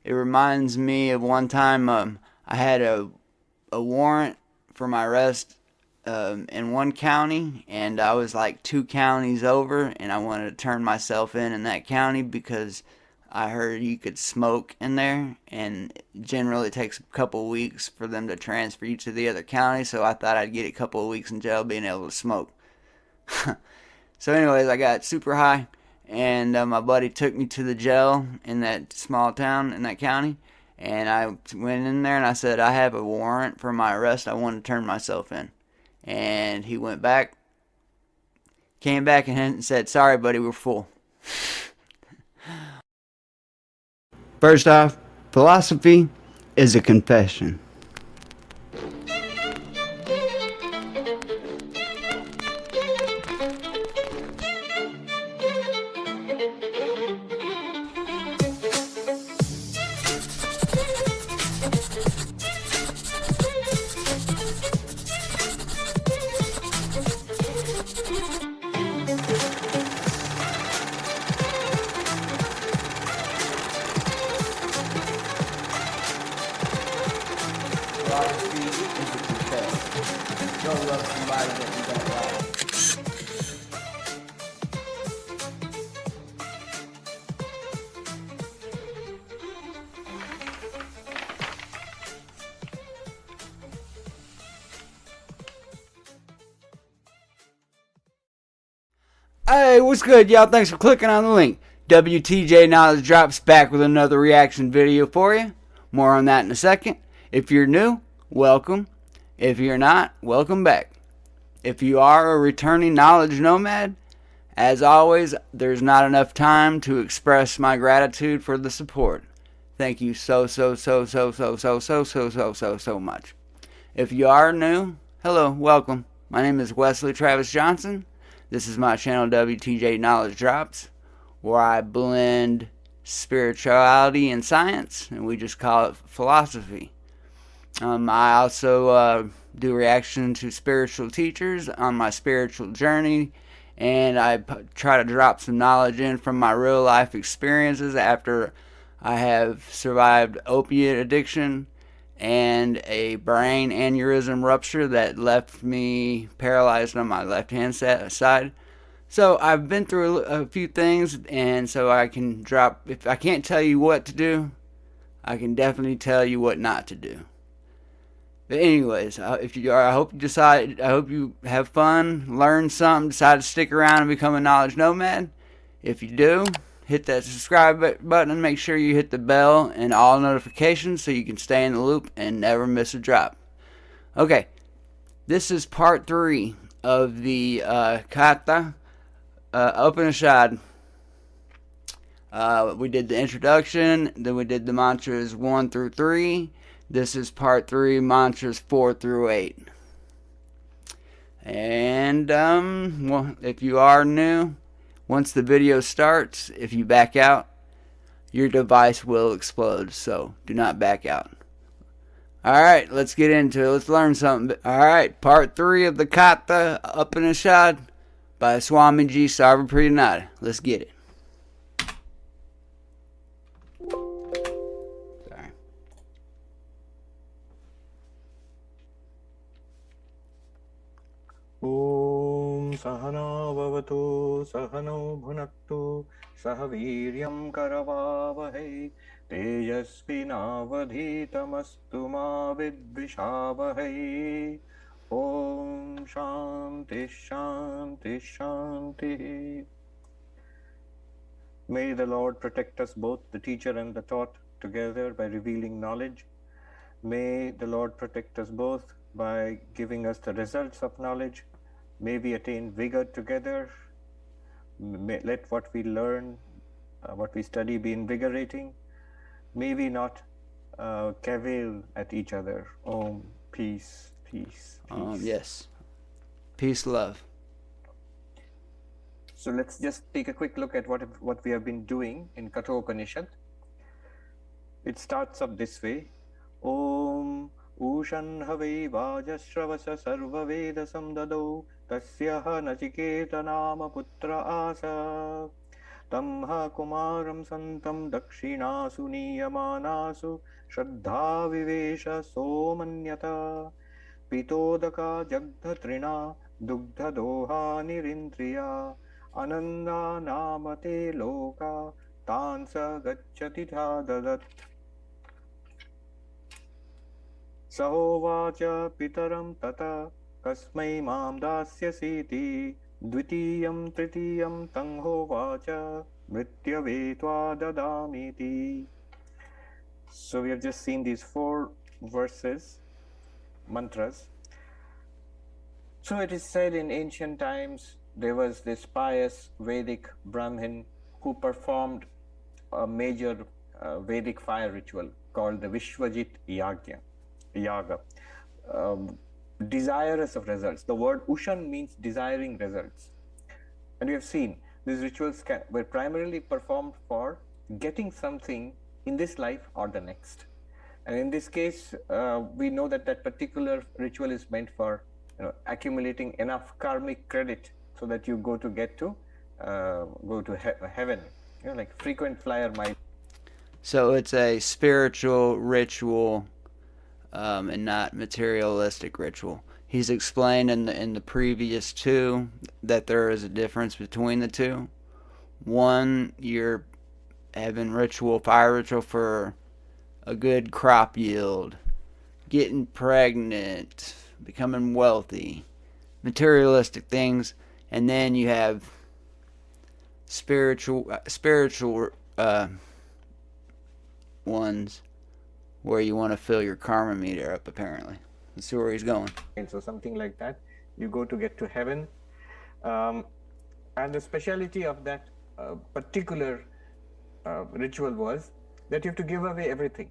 It reminds me of one time I had a warrant for my arrest in one county, and I was like two counties over, and I wanted to turn myself in that county because I heard you could smoke in there, and generally it takes a couple of weeks for them to transfer you to the other county, so I thought I'd get a couple of weeks in jail being able to smoke. So anyways, I got super high, and my buddy took me to the jail in that small town in that county, and I went in there and I said, I have a warrant for my arrest. I want to turn myself in. And he went back, came back and said, sorry buddy, we're full. First off, philosophy is a confession. Philosophy is a confession. Go love somebody that you don't like. Hey, what's good, y'all? Thanks for clicking on the link. WTJ Knowledge Drops back with another reaction video for you. More on that in a second. If you're new, welcome. If you're not, welcome back. If you are a returning knowledge nomad, as always, there's not enough time to express my gratitude for the support. Thank you so much. If you are new, hello, welcome. My name is Wesley Travis Johnson. This is my channel WTJ Knowledge Drops, where I blend spirituality and science, and we just call it philosophy. I also do reaction to spiritual teachers on my spiritual journey, and I try to drop some knowledge in from my real life experiences after I have survived opiate addiction and a brain aneurysm rupture that left me paralyzed on my left hand side. So I've been through a few things, and so I can drop, if I can't tell you what to do, I can definitely tell you what not to do. But anyways, if you are, I hope you have fun, learn something, decide to stick around and become a knowledge nomad. If you do, hit that subscribe button and make sure you hit the bell and all notifications so you can stay in the loop and never miss a drop. Okay, this is part 3 of the Katha Upanishad. We did the introduction, then we did the mantras 1 through 3. This is part 3, mantras 4 through 8. And well, if you are new, once the video starts, if you back out, your device will explode, so do not back out. Alright, let's get into it. Let's learn something. Alright, part 3 of the Katha Upanishad by Swami Sarvapriyananda. Let's get it. Sorry. Om Sahana Bhavatu Sahano Bhunaktu Sahaviryam Karavavahe Tejasvinavadhitamastu ma vidvishavahe. Om Shanti Shanti Shanti. May the Lord protect us both, the teacher and the taught, together by revealing knowledge. May the Lord protect us both by giving us the results of knowledge. May we attain vigor together. Let what we learn, what we study be invigorating. May we not cavil at each other. Om, peace, peace, peace. Yes. Peace, love. So let's just take a quick look at what we have been doing in Katha Upanishad. It starts up this way. Om Ushan Havai Vajashravasa Sarva Veda Samdado Tasyaha Nachiketa Nama Putra Asa Tam ha kumaram santam dakshinasu niyamanasu shraddha vivesha somanyata pitodaka jagdhatrina dugdha doha nirindriya ananda namate loka tansa gacchati dadat. Sahovacha pitaram tata kasmai mam dasyasiti dvitiyam tritiyam tanghovacha mrityavetva dadamiti. So we have just seen these 4 verses, mantras. So it is said in ancient times there was this pious Vedic Brahmin who performed a major Vedic fire ritual called the Vishwajit Yaga, desirous of results. The word Ushan means desiring results. And we have seen these rituals were primarily performed for getting something in this life or the next. And in this case, we know that that particular ritual is meant for accumulating enough karmic credit so that you go to heaven, like frequent flyer miles. So it's a spiritual ritual and not materialistic ritual. He's explained in the previous 2 that there is a difference between the 2. One, you're having fire ritual for a good crop yield, getting pregnant, becoming wealthy, materialistic things, and then you have spiritual ones where you want to fill your karma meter up, apparently. Let's see where he's going. And so something like that, you go to get to heaven. And the speciality of that particular ritual was that you have to give away everything.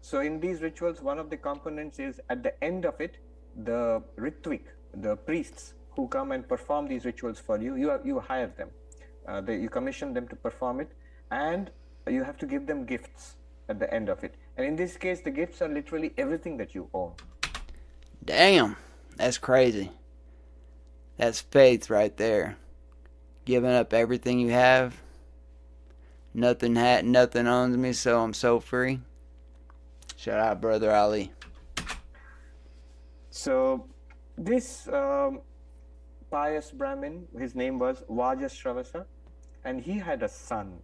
So in these rituals, one of the components is at the end of it, the ritvik, the priests who come and perform these rituals for you, you hire them. You commission them to perform it, and you have to give them gifts at the end of it. And in this case, the gifts are literally everything that you own. Damn, that's crazy. That's faith right there. Giving up everything you have. Nothing owns me, so I'm so free. Shout out, Brother Ali. So this pious Brahmin, his name was Vajasravasa, and he had a son,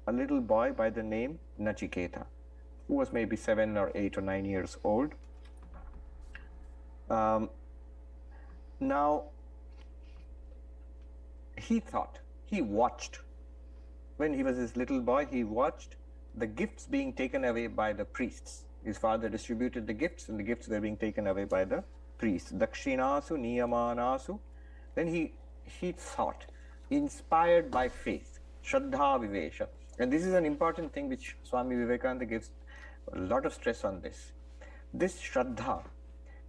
a little boy by the name Nachiketa, who was maybe 7 or 8 or 9 years old. Now, when he was this little boy, he watched the gifts being taken away by the priests. His father distributed the gifts, and the gifts were being taken away by the priests. Dakshinasu, niyamanasu. Then he thought, inspired by faith, shraddha vivesha. And this is an important thing which Swami Vivekananda gives a lot of stress on this. This shraddha,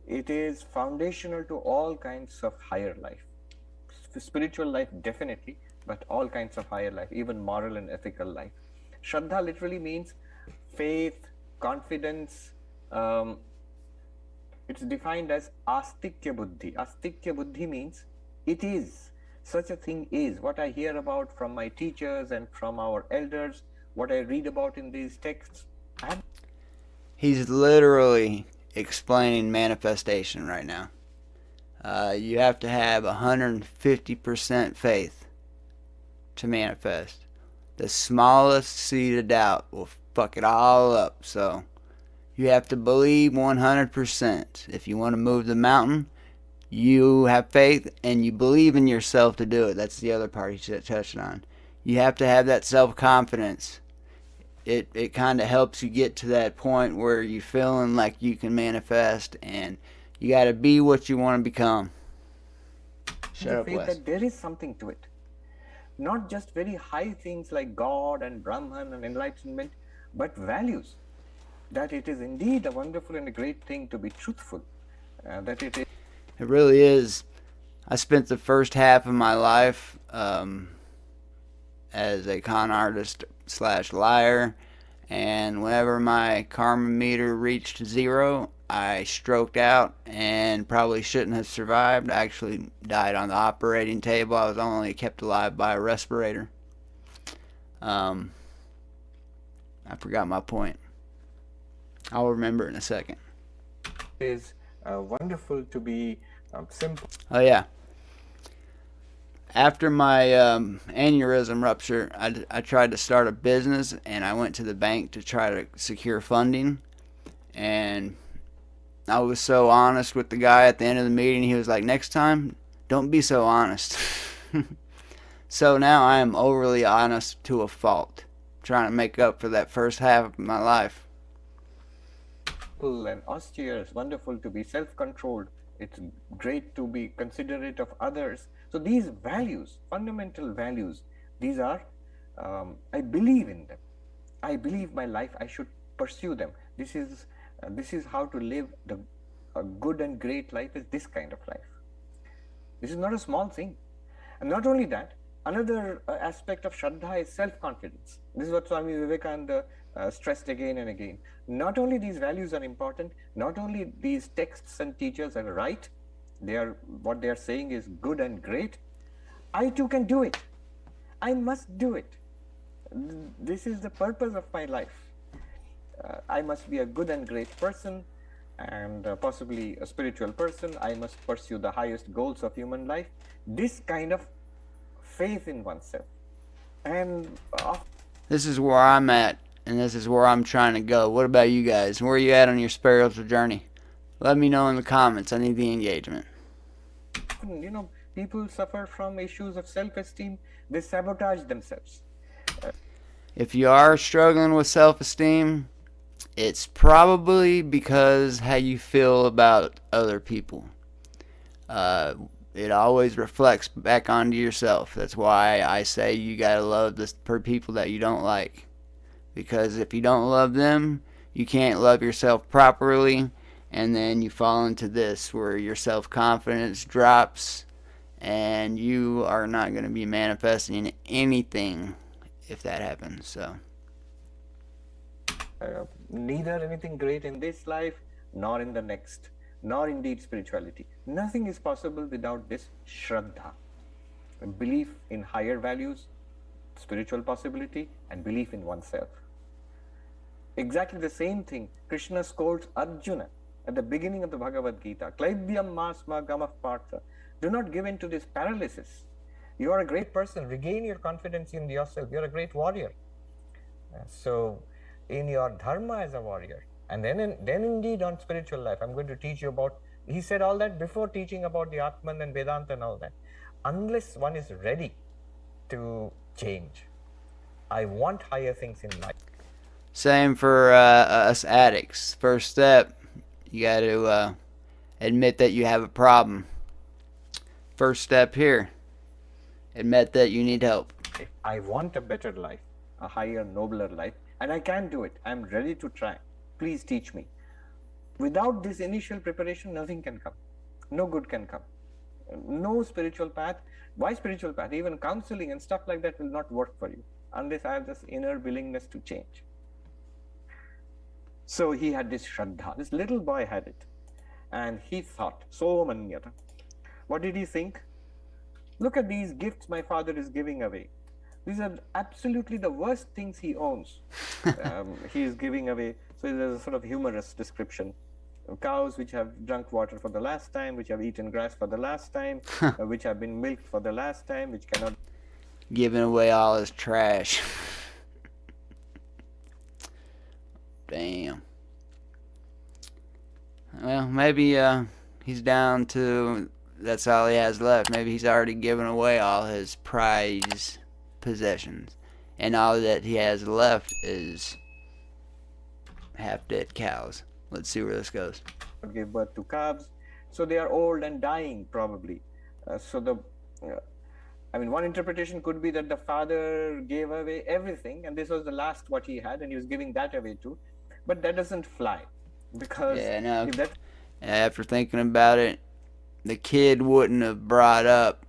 it is foundational to all kinds of higher life. Spiritual life, definitely, but all kinds of higher life, even moral and ethical life. Shraddha literally means faith, confidence. It's defined as astikya buddhi. Astikya buddhi means it is. Such a thing is. What I hear about from my teachers and from our elders, what I read about in these texts. He's literally explaining manifestation right now. You have to have 150% faith to manifest. The smallest seed of doubt will fuck it all up. So you have to believe 100%. If you want to move the mountain, you have faith and you believe in yourself to do it. That's the other part he touched on. You have to have that self-confidence. It kind of helps you get to that point where you're feeling like you can manifest, and you got to be what you want to become. Shut up, Wes. That there is something to it. Not just very high things like God and Brahman and enlightenment, but values. That it is indeed a wonderful and a great thing to be truthful. That it is. It really is. I spent the first half of my life as a con artist / liar, and whenever my karma meter reached 0, I stroked out and probably shouldn't have survived. I actually died on the operating table. I was only kept alive by a respirator. I forgot my point. I'll remember in a second. It is wonderful to be simple. Oh yeah. After my aneurysm rupture, I tried to start a business, and I went to the bank to try to secure funding. And I was so honest with the guy at the end of the meeting. He was like, next time, don't be so honest. So now I am overly honest to a fault, trying to make up for that first half of my life. And austere. It's wonderful to be self-controlled. It's great to be considerate of others. So these values, fundamental values, these are, I believe in them. I believe my life, I should pursue them. This is how to live a good and great life, is this kind of life. This is not a small thing. And not only that, another aspect of Shraddha is self-confidence. This is what Swami Vivekananda stressed again and again. Not only these values are important, not only these texts and teachers are right, what they are saying is good and great, I too can do it. I must do it. This is the purpose of my life. I must be a good and great person, and possibly a spiritual person. I must pursue the highest goals of human life. This kind of faith in oneself. And this is where I'm at, and this is where I'm trying to go. What about you guys? Where are you at on your spiritual journey? Let me know in the comments. I need the engagement. People suffer from issues of self-esteem. They sabotage themselves. If you are struggling with self-esteem, it's probably because how you feel about other people. It always reflects back onto yourself. That's why I say you gotta love the people that you don't like. Because if you don't love them, you can't love yourself properly, and then you fall into this where your self-confidence drops, and you are not going to be manifesting anything if that happens. So neither anything great in this life nor in the next, nor indeed spirituality. Nothing is possible without this Shraddha, belief in higher values, spiritual possibility, and belief in oneself. Exactly the same thing Krishna scolds Arjuna at the beginning of the Bhagavad Gita. Klaibyam masma gamah partha. Do not give in to this paralysis. You are a great person. Regain your confidence in yourself. You are a great warrior. So, in your dharma as a warrior, and then indeed on spiritual life, I'm going to teach you about. He said all that before teaching about the Atman and Vedanta and all that. Unless one is ready to change, I want higher things in life. Same for us addicts. First step, you got to admit that you have a problem. First step here, admit that you need help. I want a better life, a higher, nobler life, and I can do it. I'm ready to try. Please teach me. Without this initial preparation, nothing can come. No good can come. No spiritual path. Why spiritual path? Even counseling and stuff like that will not work for you unless I have this inner willingness to change. So he had this Shraddha. This little boy had it. And he thought, so manyata. What did he think? Look at these gifts my father is giving away. These are absolutely the worst things he owns. He is giving away. So there's a sort of humorous description. Cows which have drunk water for the last time, which have eaten grass for the last time, which have been milked for the last time, which cannot... Giving away all his trash. Damn. Well, maybe he's down to... That's all he has left. Maybe he's already given away all his prized possessions. And all that he has left is half-dead cows. Let's see where this goes. Give birth to calves. So they are old and dying, probably. One interpretation could be that the father gave away everything, and this was the last what he had, and he was giving that away too. But that doesn't fly. Because... Yeah, no. After thinking about it, the kid wouldn't have brought up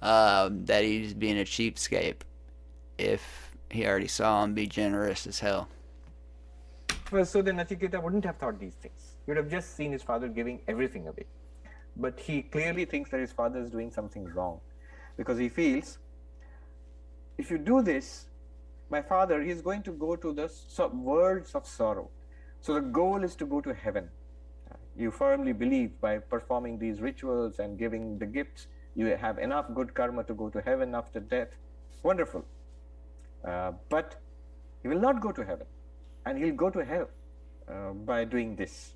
that he's being a cheapskate if he already saw him be generous as hell. So then Nachiketa wouldn't have thought these things. He would have just seen his father giving everything away. But he clearly thinks that his father is doing something wrong, because he feels if you do this, my father, he's going to go to the worlds of sorrow. So the goal is to go to heaven. You firmly believe by performing these rituals and giving the gifts, you have enough good karma to go to heaven after death. Wonderful. But he will not go to heaven, and he'll go to hell by doing this.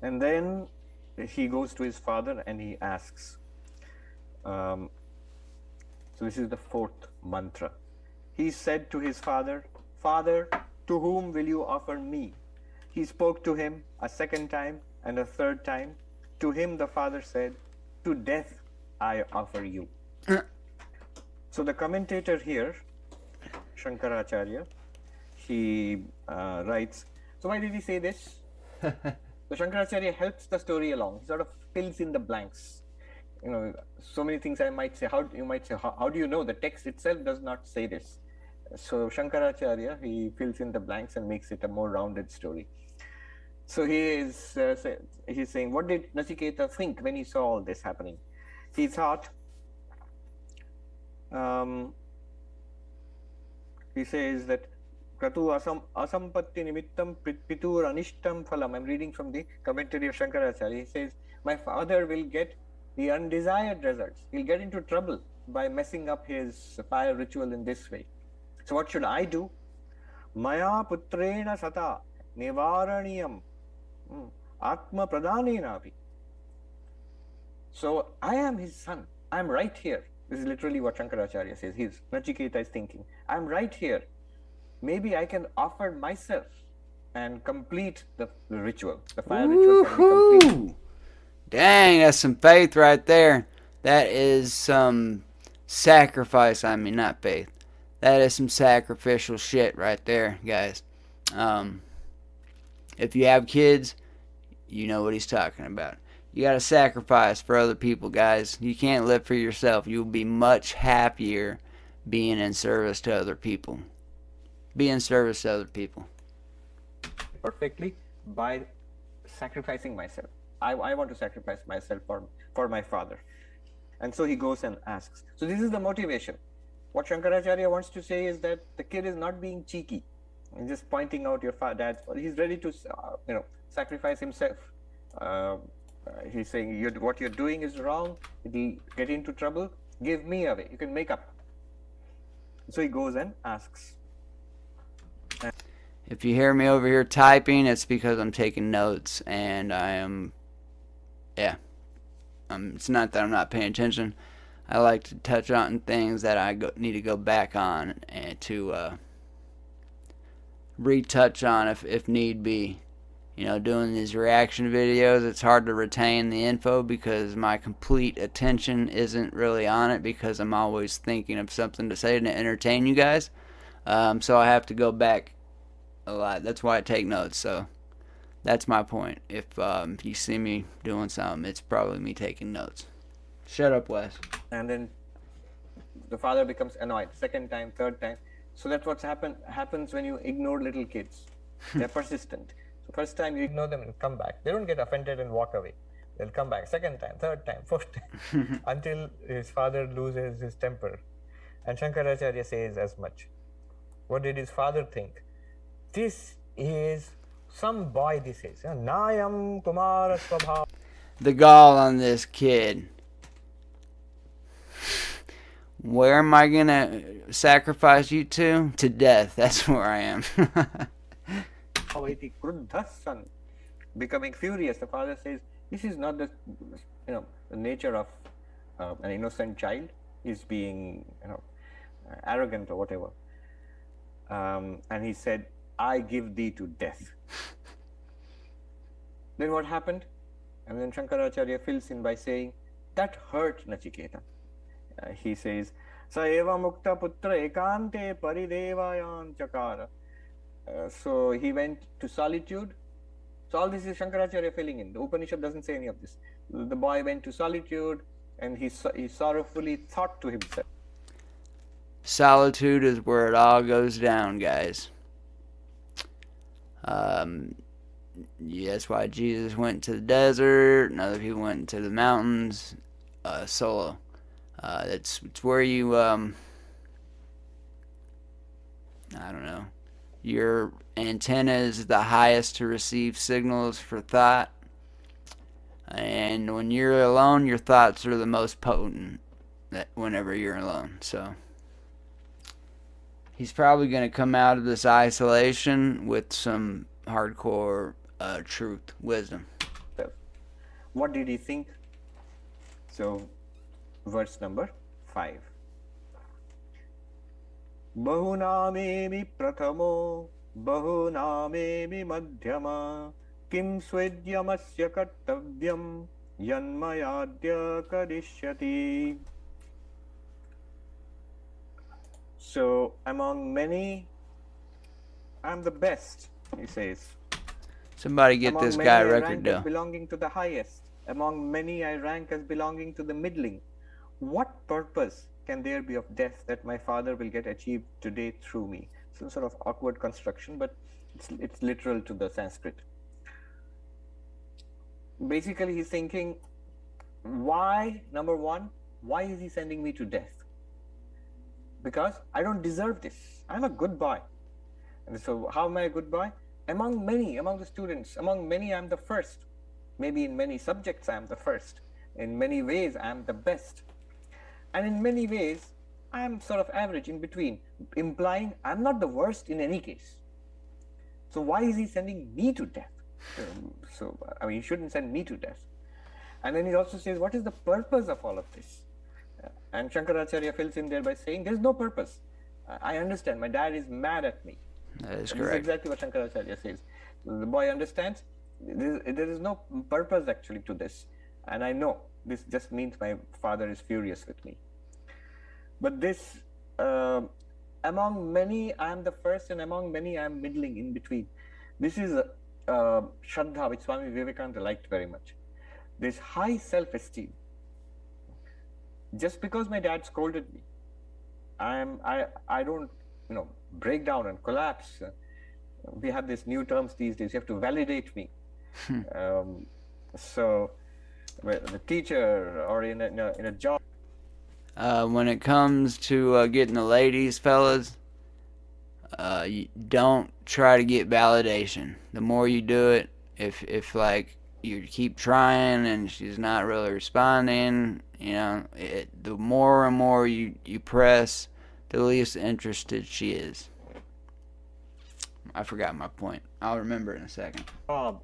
And then he goes to his father and he asks. So this is the fourth mantra. He said to his father, "Father, to whom will you offer me?" He spoke to him a second time and a third time. To him the father said, "To death I offer you." So the commentator here, Shankaracharya, he writes, so why did he say this? The Shankaracharya helps the story along. He sort of fills in the blanks. So many things I might say. How do you know? The text itself does not say this. So Shankaracharya, he fills in the blanks and makes it a more rounded story. So he's saying, what did Nachiketa think when he saw all this happening? He thought, he says that Kratu asampatti nimittam pitur anishtam phalam. I'm reading from the commentary of Shankaracharya. He says, my father will get the undesired results. He'll get into trouble by messing up his fire ritual in this way. So what should I do? Maya putrena sata nivaraniyam atma pradhanenapi. So I am his son. I'm right here. This is literally what Shankaracharya says. Nachiketa is thinking, I'm right here. Maybe I can offer myself and complete the ritual. The fire ritual can be completed. Dang, that's some faith right there. That is some sacrifice. I mean, not faith. That is some sacrificial shit right there, guys. If you have kids, you know what he's talking about. You got to sacrifice for other people, guys. You can't live for yourself. You'll be much happier being in service to other people. Be in service to other people. Perfectly by sacrificing myself. I want to sacrifice myself for my father. And so he goes and asks. So this is the motivation. What Shankaracharya wants to say is that the kid is not being cheeky. He's just pointing out your dad's. He's ready to sacrifice himself. He's saying, what you're doing is wrong. It'll get into trouble. Give me away. You can make up. So he goes and asks. If you hear me over here typing, it's because I'm taking notes, and I am, it's not that I'm not paying attention. I like to touch on things that I need to go back on and to retouch on if need be. Doing these reaction videos, it's hard to retain the info because my complete attention isn't really on it because I'm always thinking of something to say to entertain you guys. So I have to go back a lot. That's why I take notes. So that's my point. If you see me doing something, it's probably me taking notes. Shut up, Wes. And then the father becomes annoyed. Second time, third time. So that's what's happens when you ignore little kids. They're persistent. So first time you ignore them and come back. They don't get offended and walk away. They'll come back. Second time, third time, fourth time. Until his father loses his temper. And Shankaracharya says as much. What did his father think? This is some boy, this is. Nayam Kumara Swabha. The gall on this kid. Where am I going to sacrifice you to? To death. That's where I am. Son, becoming furious. The father says, this is not the nature of an innocent child. He's being arrogant or whatever. And he said, I give thee to death. Then what happened? And then Shankaracharya fills in by saying, that hurt Nachiketa. He says, Sa eva mukta putra ekante paridevayan chakara. So he went to solitude. So all this is Shankaracharya filling in. The Upanishad doesn't say any of this. The boy went to solitude and he sorrowfully thought to himself. Solitude is where it all goes down, guys. That's why Jesus went to the desert and other people went to the mountains solo. It's where you, I don't know, your antenna is the highest to receive signals for thought. And when you're alone, your thoughts are the most potent whenever you're alone. So he's probably going to come out of this isolation with some hardcore truth, wisdom. What did he think? So, verse number 5. Bahunamemi prathamo, bahunamemi madhyama, kim svedyamasya kartavyam, yanmayadya kadishyati. So, among many, I'm the best, he says. Somebody get Among this many, guy I a record rank deal. as belonging to the highest. Among many, I rank as belonging to the middling. What purpose can there be of death that my Father will get achieved today through me? Some sort of awkward construction, but it's literal to the Sanskrit. Basically, he's thinking, why, number one, why is he sending me to death? Because I don't deserve this. I'm a good boy. And so how am I a good boy? Among many, among the students, among many, I'm the first. Maybe in many subjects, I'm the first. In many ways, I'm the best. And in many ways, I'm sort of average in between, implying I'm not the worst in any case. So why is he sending me to death? I mean, he shouldn't send me to death. And then he also says, what is the purpose of all of this? And Shankaracharya fills in there by saying, there's no purpose. I understand, my dad is mad at me. That is This correct. is exactly what Shankaracharya says. The boy understands, there is no purpose actually to this. And I know, this just means my father is furious with me. But this, among many, I am the first, and among many, I am middling in between. This is Shraddha, which Swami Vivekananda liked very much. This high self-esteem. Just because my dad scolded me, I don't, break down and collapse. We have these new terms these days. You have to validate me. So, the teacher or in a job. When it comes to getting the ladies, fellas, you don't try to get validation. The more you do it, if like you keep trying and she's not really responding, the more and more you press, the least interested she is. I forgot my point. I'll remember in a second. So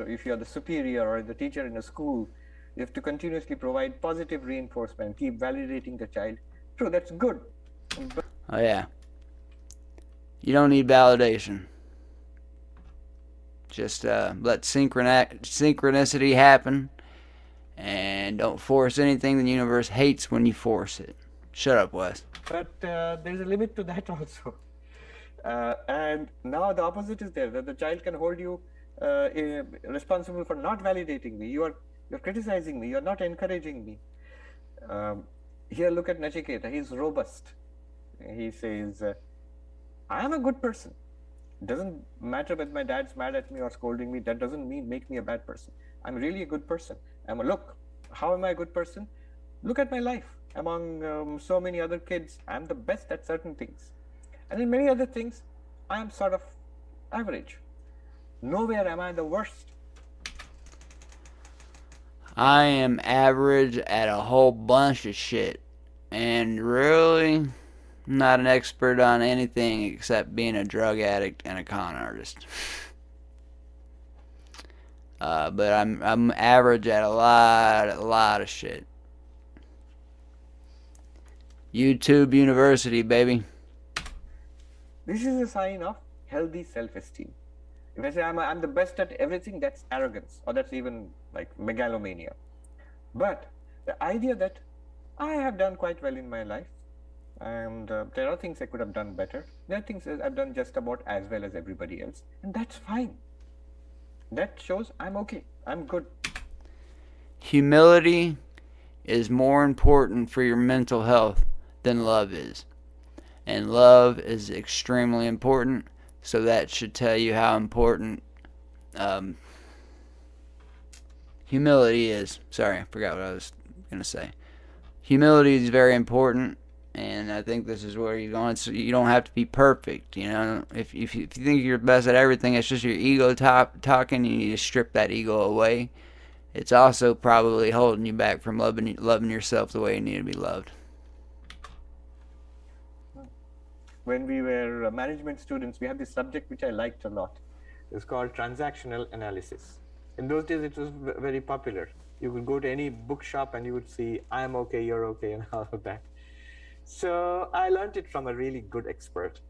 if you're the superior or the teacher in a school, you have to continuously provide positive reinforcement, keep validating the child. True, that's good. Oh yeah. You don't need validation. Just let synchronicity happen, and don't force anything. The universe hates when you force it. Shut up, Wes. But there's a limit to that also. And now the opposite is there, that the child can hold you responsible for not validating me. You're criticizing me. You're not encouraging me. Here, look at Nachiketa. He's robust. He says, I am a good person. It doesn't matter whether my dad's mad at me or scolding me. That doesn't make me a bad person. I'm really a good person. Look, how am I a good person? Look at my life. Among so many other kids, I'm the best at certain things. And in many other things, I am sort of average. Nowhere am I the worst. I am average at a whole bunch of shit. And really, I'm not an expert on anything except being a drug addict and a con artist. But I'm average at a lot of shit. YouTube University, baby. This is a sign of healthy self-esteem. If I say I'm the best at everything, that's arrogance, or that's even like megalomania. But the idea that I have done quite well in my life, and there are things I could have done better. There are things I've done just about as well as everybody else, and that's fine. That shows I'm okay. I'm good. Humility is more important for your mental health than love is. And love is extremely important, so that should tell you how important humility is. Sorry, I forgot what I was going to say. humility is very important, and I think this is where you're going. So you don't have to be perfect. If you think you're the best at everything, it's just your ego talking. You need to strip that ego away. It's also probably holding you back from loving yourself the way you need to be loved. When we were management students, we had this subject which I liked a lot. It's called transactional analysis. In those days, it was very popular. You would go to any bookshop and you would see, I'm okay, you're okay, and all of that. So I learned it from a really good expert.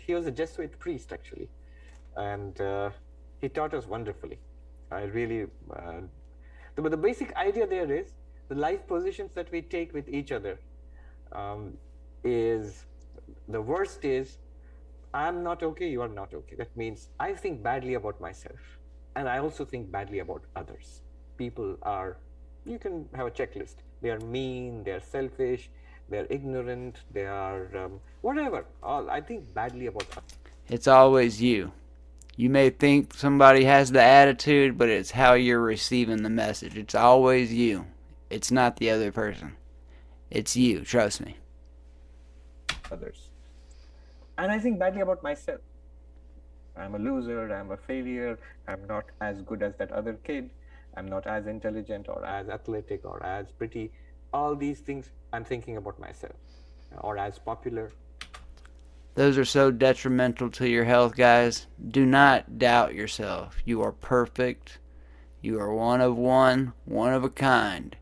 He was a Jesuit priest, actually. And he taught us wonderfully. I really... but the basic idea there is the life positions that we take with each other is... The worst is, I'm not okay, you are not okay. That means I think badly about myself. And I also think badly about others. People are, you can have a checklist. They are mean, they are selfish, they are ignorant, they are whatever. I think badly about others. It's always you. You may think somebody has the attitude, but it's how you're receiving the message. It's always you. It's not the other person. It's you, trust me. Others. And I think badly about myself. I'm a loser, I'm a failure, I'm not as good as that other kid, I'm not as intelligent or as athletic or as pretty. All these things I'm thinking about myself. Or as popular. Those are so detrimental to your health, guys. Do not doubt yourself. You are perfect. You are one of of a kind.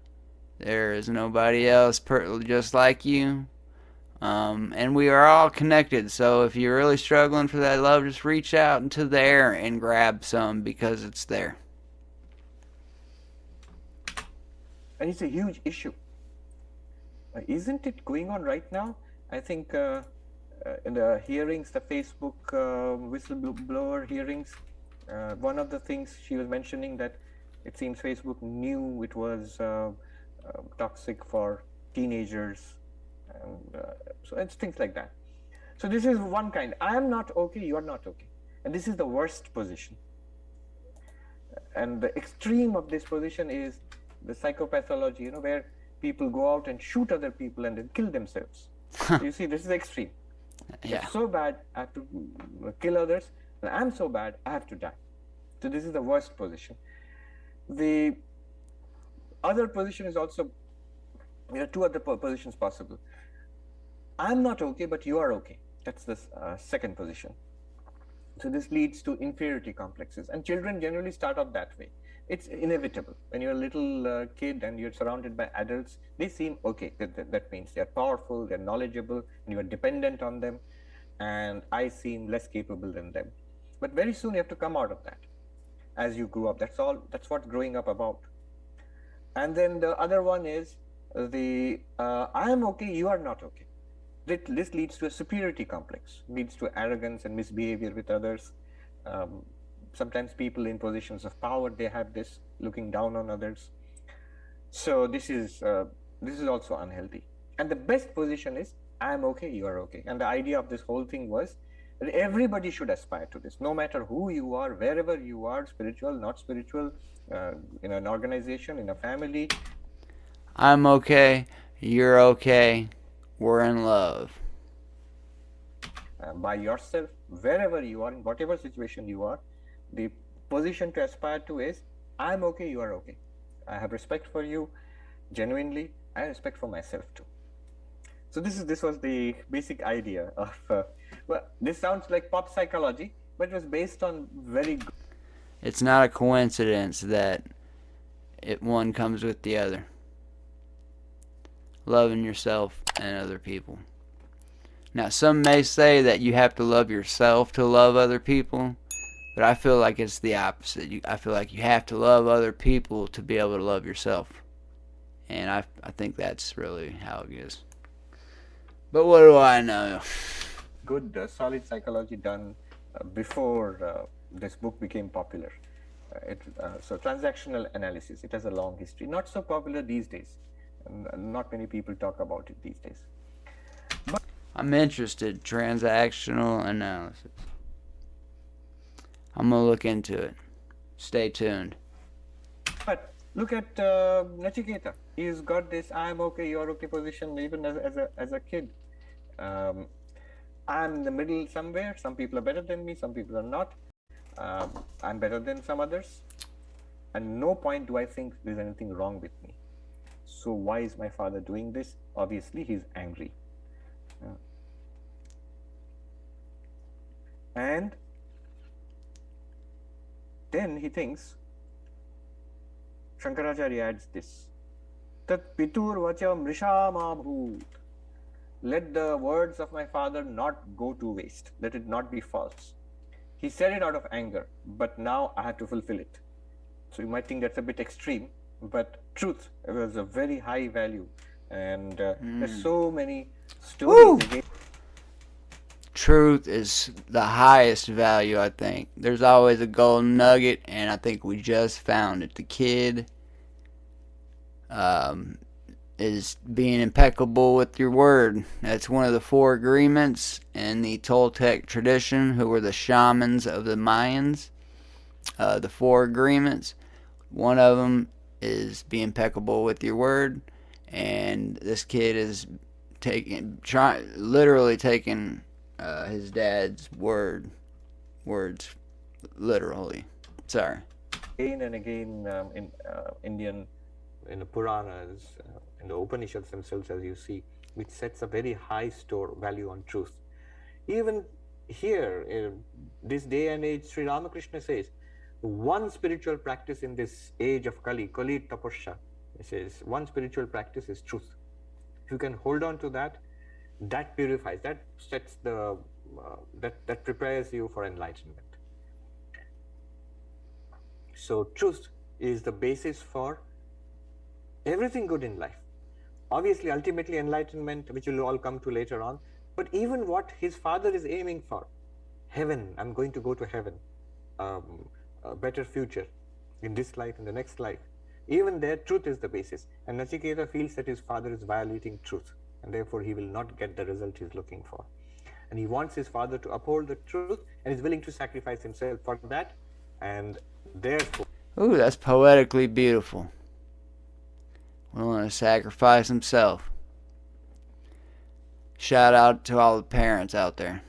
There is nobody else just like you. And we are all connected, so if you're really struggling for that love, just reach out into the air and grab some, because it's there. And it's a huge issue. Isn't it going on right now? I think in the hearings, the Facebook whistleblower hearings, one of the things she was mentioning that it seems Facebook knew it was toxic for teenagers. So it's things like that. So this is one kind. I am not okay, you are not okay. And this is the worst position. And the extreme of this position is the psychopathology, where people go out and shoot other people and then kill themselves. So you see, this is the extreme. Yeah. It's so bad, I have to kill others. And I'm so bad, I have to die. So this is the worst position. The other position is also, there are two other positions possible. I'm not okay, but you are okay. That's the second position. So this leads to inferiority complexes. And children generally start off that way. It's inevitable. When you're a little kid and you're surrounded by adults, they seem okay. That means they're powerful, they're knowledgeable, and you're dependent on them. And I seem less capable than them. But very soon you have to come out of that as you grow up. That's what growing up about. And then the other one is the I am okay, you are not okay. This leads to a superiority complex, leads to arrogance and misbehavior with others. Sometimes people in positions of power, they have this looking down on others. So this is also unhealthy. And the best position is, I am okay, you are okay. And the idea of this whole thing was that everybody should aspire to this, no matter who you are, wherever you are, spiritual, not spiritual, in an organization, in a family. I'm okay, you're okay, we're in love. By yourself, wherever you are, in whatever situation you are, the position to aspire to is, I'm okay, you are okay. I have respect for you, genuinely. I have respect for myself too. So this was the basic idea of, well, this sounds like pop psychology, but it was based on very good. It's not a coincidence that one comes with the other. Loving yourself and other people. Now, some may say that you have to love yourself to love other people, but I feel like it's the opposite. I feel like you have to love other people to be able to love yourself. And I think that's really how it is. But what do I know? Good, solid psychology done before this book became popular. So transactional analysis, it has a long history. Not so popular these days. Not many people talk about it these days. But I'm interested. Transactional analysis. I'm going to look into it. Stay tuned. But look at Nachiketa. he's got this I'm okay, you're okay position even as a kid. I'm in the middle somewhere. Some people are better than me, some people are not. I'm better than some others. And no point do I think there's anything wrong with me. So why is my father doing this? Obviously, he's angry. And then he thinks, Shankaracharya adds this, Tat pitur vacha mrishama bhoot. Let the words of my father not go to waste. Let it not be false. He said it out of anger, but now I have to fulfill it. So you might think that's a bit extreme, but truth was a very high value. And there's so many stories again. Truth is the highest value, I think. There's always a golden nugget, and I think we just found it. The kid is being impeccable with your word. That's one of the 4 agreements in the Toltec tradition, who were the shamans of the Mayans. The 4 agreements. One of them is be impeccable with your word, and this kid is literally taking his dad's words literally. Sorry. Again and again in the Puranas, in the Upanishads themselves, as you see, which sets a very high value on truth. Even here, in this day and age, Sri Ramakrishna says, one spiritual practice in this age of Kali Tapasya, he says, one spiritual practice is truth. If you can hold on to that, that purifies, that sets the, that prepares you for enlightenment. So truth is the basis for everything good in life. Obviously, ultimately enlightenment, which we'll all come to later on, but even what his father is aiming for, heaven, I'm going to go to heaven, a better future in this life, in the next life, even there, truth is the basis. And Nachiketa feels that his father is violating truth, and therefore he will not get the result he's looking for. And he wants his father to uphold the truth, and is willing to sacrifice himself for that, and therefore... Ooh, that's poetically beautiful. Willing to sacrifice himself. Shout out to all the parents out there.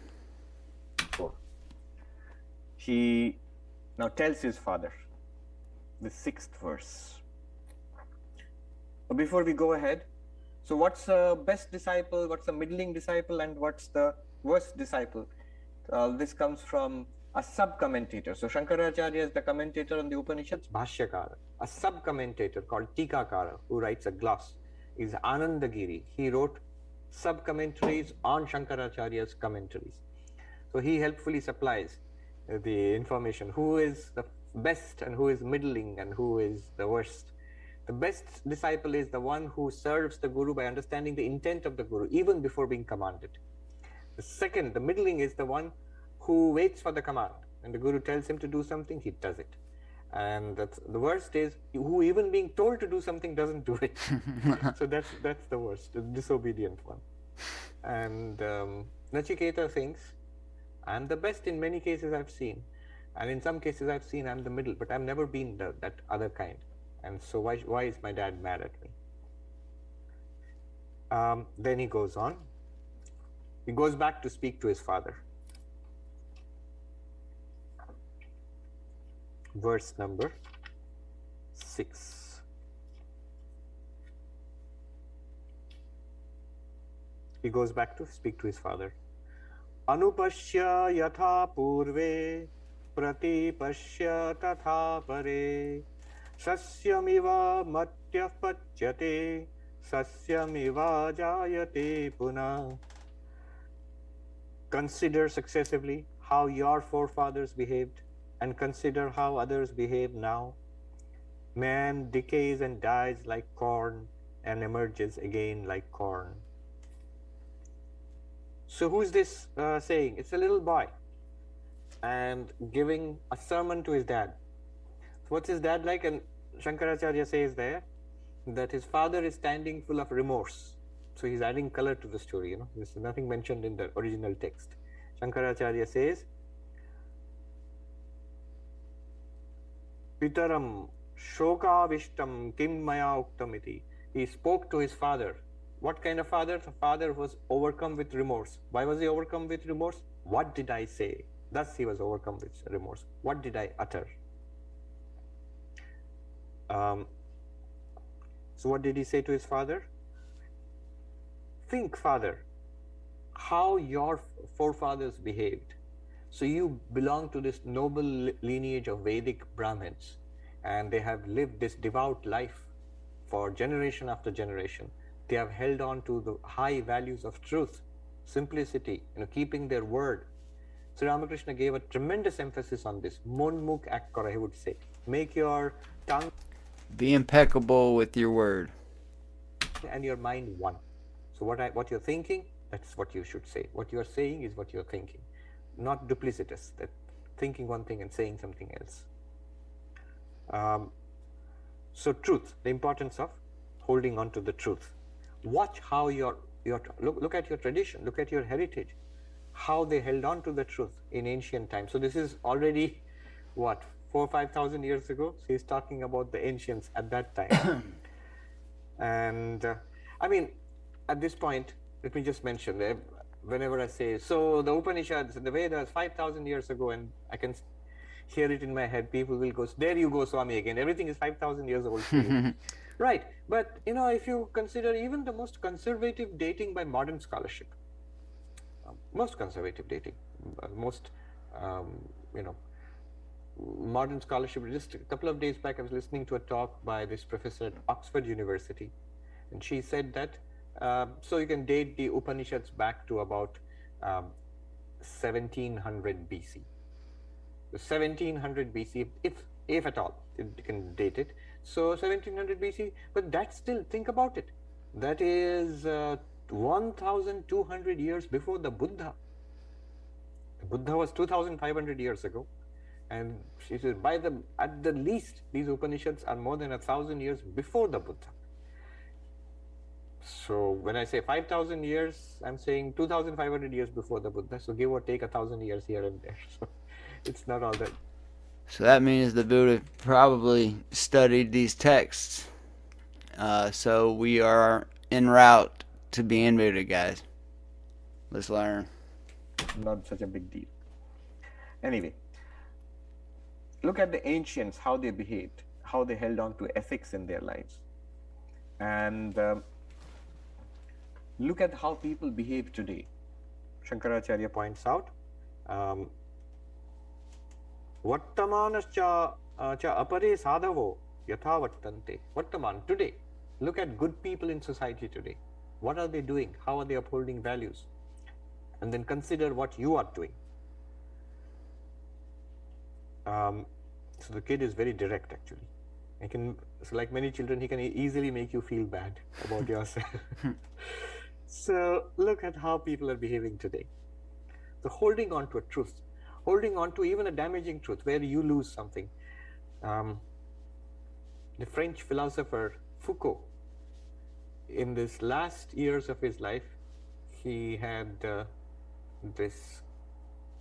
He now tells his father, the 6th verse. But before we go ahead, so what's the best disciple, what's the middling disciple, and what's the worst disciple? This comes from a sub-commentator. So Shankaracharya is the commentator on the Upanishads, Bhashyakara. A sub-commentator called Tikakara, who writes a gloss, is Anandagiri. He wrote sub-commentaries on Shankaracharya's commentaries. So he helpfully supplies the information, who is the best and who is middling and who is the worst. The best disciple is the one who serves the Guru by understanding the intent of the Guru, even before being commanded. The second, the middling, is the one who waits for the command. When the Guru tells him to do something, he does it. And the worst is who, even being told to do something, doesn't do it. So that's the worst, the disobedient one. And Nachiketa thinks, I'm the best in many cases I've seen. And in some cases I've seen I'm the middle, but I've never been that other kind. And so why is my dad mad at me? Then he goes on. He goes back to speak to his father. Verse number 6. He goes back to speak to his father. Anupashya yatha purve pratipashya tatha pare sasyamiva matyah pachyate sasyamiva jayate puna. Consider successively how your forefathers behaved, and consider how others behave now. Man decays and dies like corn and emerges again like corn. So who's this saying? It's a little boy and giving a sermon to his dad. So what's his dad like? And Shankaracharya says there that his father is standing full of remorse. So he's adding color to the story, There's nothing mentioned in the original text. Shankaracharya says, Pitaram shokavishtam kim maya uktamiti He spoke to his father. What kind of father? The father was overcome with remorse. Why was he overcome with remorse? What did I say? Thus he was overcome with remorse. What did I utter? So what did he say to his father? Think, father, how your forefathers behaved. So you belong to this noble lineage of Vedic Brahmins, and they have lived this devout life for generation after generation. They have held on to the high values of truth, simplicity, keeping their word. Sri Ramakrishna gave a tremendous emphasis on this. Mon mukh ek karo, he would say. Make your tongue be impeccable with your word and your mind one. So what you're thinking, that's what you should say. What you're saying is what you're thinking, not duplicitous, that thinking one thing and saying something else. So truth, the importance of holding on to the truth. Watch how look at your tradition, look at your heritage, how they held on to the truth in ancient times. So this is already, what, 4,000 or 5,000 years ago? So he's talking about the ancients at that time. And I mean, at this point, let me just mention that whenever I say, so the Upanishads and the Vedas 5,000 years ago, and I can hear it in my head, people will go, there you go, Swami, again. Everything is 5,000 years old for you. Right. But, if you consider even the most conservative dating by modern scholarship, most conservative dating, modern scholarship. Just a couple of days back, I was listening to a talk by this professor at Oxford University, and she said that so you can date the Upanishads back to about 1700 BC. 1700 BC, if at all, you can date it. So 1700 BC, but that's still, think about it, that is 1200 years before the Buddha. The Buddha was 2500 years ago, and she says at the least these Upanishads are more than 1,000 years before the Buddha. So when I say 5,000 years, I'm saying 2,500 years before the Buddha. So give or take 1,000 years here and there. So it's not all that. So that means the Buddha probably studied these texts. So we are en route to being Buddha, guys. Let's learn. Not such a big deal. Anyway, look at the ancients, how they behaved, how they held on to ethics in their lives. And look at how people behave today. Shankaracharya points out, Vartamanascha apare sadhavo yatha vartante. Vartaman, today. Look at good people in society today. What are they doing? How are they upholding values? And then consider what you are doing. So the kid is very direct, actually. So like many children, he can easily make you feel bad about yourself. So look at how people are behaving today. So holding on to a truth, holding on to even a damaging truth where you lose something. The French philosopher Foucault, in this last years of his life, he had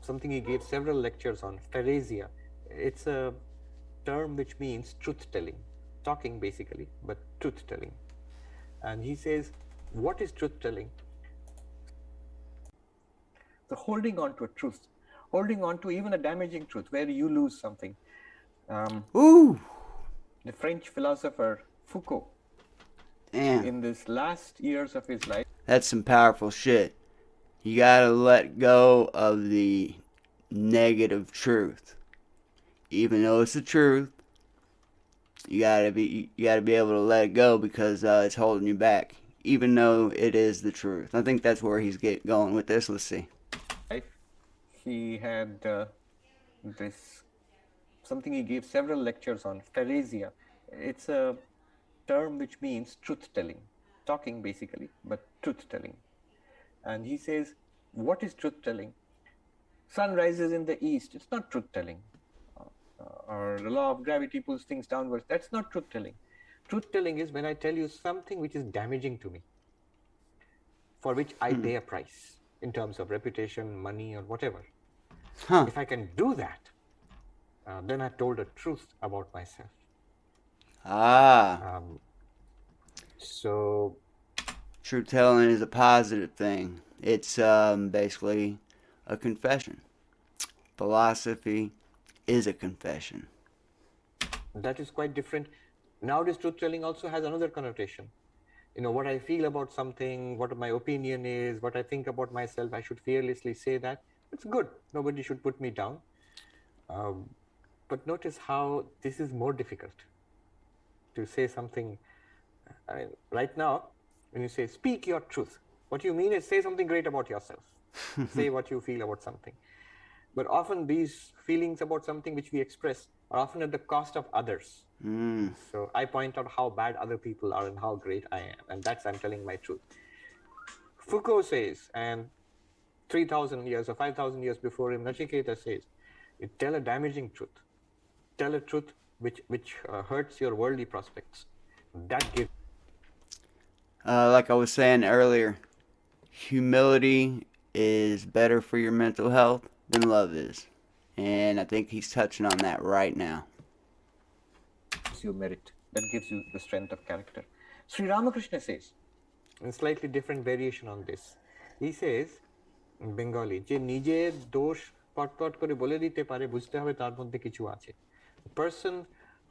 something he gave several lectures on, Theresia. It's a term which means truth-telling, talking basically, but truth-telling. And he says, what is truth-telling? So holding on to a truth, holding on to even a damaging truth where you lose something. The French philosopher Foucault, in this last years of his life. That's some powerful shit. You gotta let go of the negative truth. Even though it's the truth, you gotta be able to let it go because it's holding you back. Even though it is the truth. I think that's where he's going with this. Let's see. He had something he gave several lectures on, Theresia. It's a term which means truth-telling, talking basically, but truth-telling. And he says, what is truth-telling? Sun rises in the east, it's not truth-telling. Or the law of gravity pulls things downwards, that's not truth-telling. Truth-telling is when I tell you something which is damaging to me, for which I pay a price in terms of reputation, money, or whatever. If I can do that, then I told the truth about myself. So Truth telling is a positive thing. It's basically a confession. Philosophy is a confession. that is quite different. Nowadays, truth telling also has another connotation. What I feel about something, what my opinion is, what I think about myself, I should fearlessly say that. It's good. Nobody should put me down. But notice how this is more difficult to say something. Right now, when you say speak your truth, what you mean is say something great about yourself. Say what you feel about something. But often these feelings about something which we express are often at the cost of others. So I point out how bad other people are and how great I am. And that's I'm telling my truth. Foucault says, and 3,000 years or 5,000 years before him, Nachiketa says, you tell a damaging truth. Tell a truth which hurts your worldly prospects. That gives. Like I was saying earlier, humility is better for your mental health than love is. And I think he's touching on that right now. You merit. That gives you the strength of character. Sri Ramakrishna says, a slightly different variation on this. He says, in Bengali, যে নিজের দোষ পটপট করে বলে দিতে পারে বুঝতে হবে তার মধ্যে কিছু আছে. A person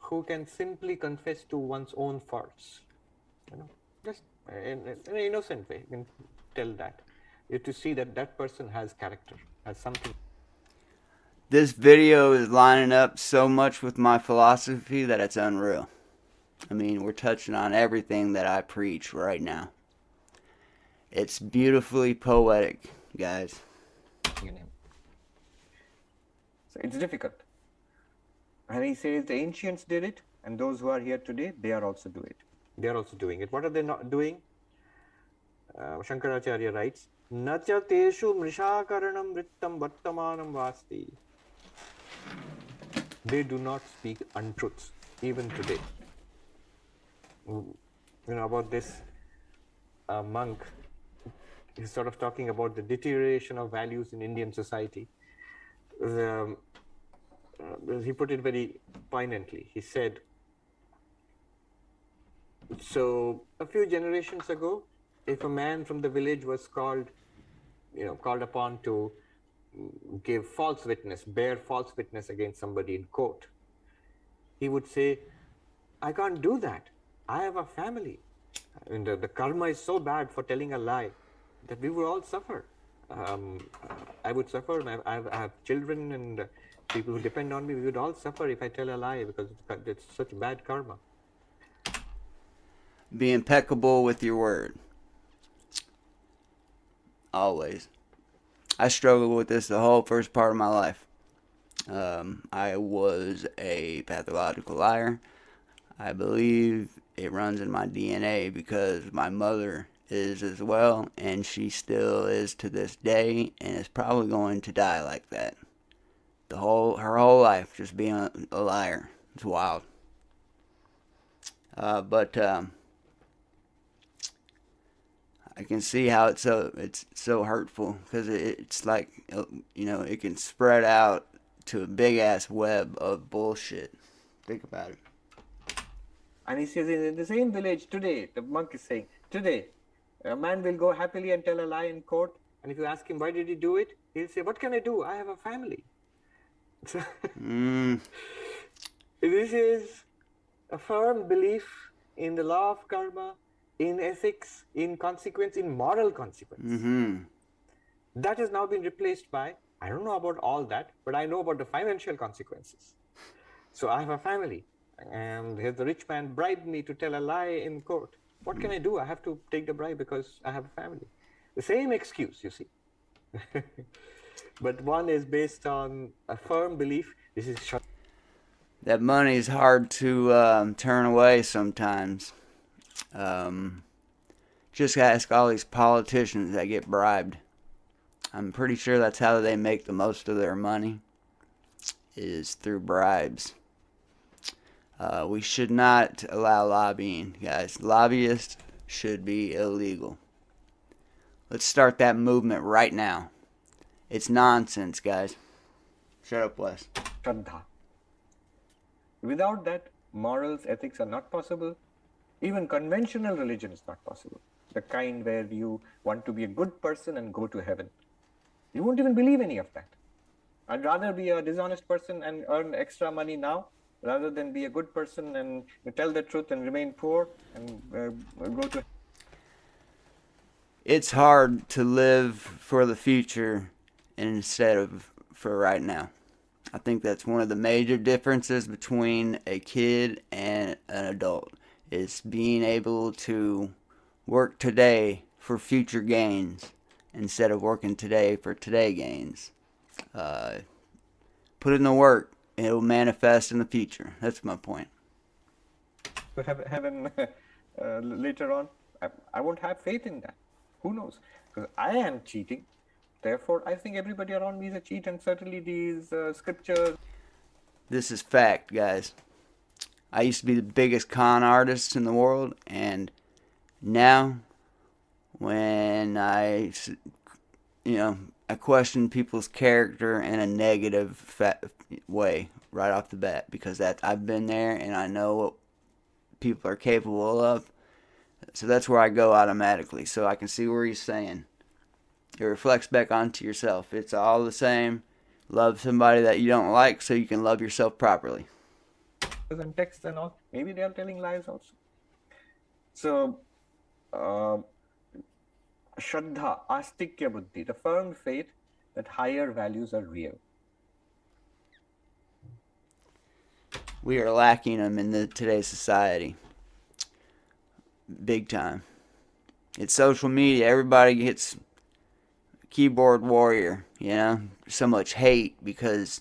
who can simply confess to one's own faults, just in an innocent way, you can tell that. You have to see that that person has character, has something. This video is lining up so much with my philosophy that it's unreal. I mean, we're touching on everything that I preach right now. It's beautifully poetic, guys. So it's difficult. And he says the ancients did it, and those who are here today, they are also doing it. They are also doing it. What are they not doing? Shankaracharya writes, Nacha teshu mrishakaranam vrittam vartamanam vasti. They do not speak untruths, even today. About this monk, he's sort of talking about the deterioration of values in Indian society. He put it very poignantly. He said, so a few generations ago, if a man from the village was called upon to give false witness, bear false witness against somebody in court, he would say, I can't do that. I have a family. And the karma is so bad for telling a lie that we will all suffer. I would suffer. I have children and people who depend on me. We would all suffer if I tell a lie because it's such bad karma. Be impeccable with your word. Always. I struggled with this the whole first part of my life. I was a pathological liar. I believe it runs in my DNA because my mother is as well, and she still is to this day, and is probably going to die like that. Her whole life just being a liar. It's wild. But I can see how it's so hurtful because it's like it can spread out to a big ass web of bullshit. Think about it. And he says in the same village today, the monk is saying, today, a man will go happily and tell a lie in court. And if you ask him, why did he do it? He'll say, what can I do? I have a family. This is a firm belief in the law of karma, in ethics, in consequence, in moral consequence. That has now been replaced by, I don't know about all that, but I know about the financial consequences. So I have a family. And the rich man bribed me to tell a lie in court. What can I do? I have to take the bribe because I have a family. The same excuse, you see. But one is based on a firm belief. This is that money is hard to turn away sometimes. Just ask all these politicians that get bribed. I'm pretty sure that's how they make the most of their money, is through bribes. We should not allow lobbying, guys. Lobbyists should be illegal. Let's start that movement right now. It's nonsense, guys. Shut up, Wes. Shraddha. Without that, morals, ethics are not possible. Even conventional religion is not possible. The kind where you want to be a good person and go to heaven. You won't even believe any of that. I'd rather be a dishonest person and earn extra money now rather than be a good person and tell the truth and remain poor and go to. It's hard to live for the future instead of for right now. I think that's one of the major differences between a kid and an adult, is being able to work today for future gains instead of working today for today gains. Put in the work and it will manifest in the future. That's my point. To heaven later on, I won't have faith in that. Who knows? Because I am cheating. Therefore, I think everybody around me is a cheat, and certainly these scriptures. This is fact, guys. I used to be the biggest con artist in the world, and now when I question people's character in a negative way right off the bat, because I've been there and I know what people are capable of. So that's where I go automatically. So I can see where he's saying. It reflects back onto yourself. It's all the same. Love somebody that you don't like so you can love yourself properly. And texts and all, maybe they are telling lies also. So, Shraddha, Astikya Buddhi, the firm faith that higher values are real. We are lacking them in today's society. Big time. It's social media. Everybody gets keyboard warrior, so much hate because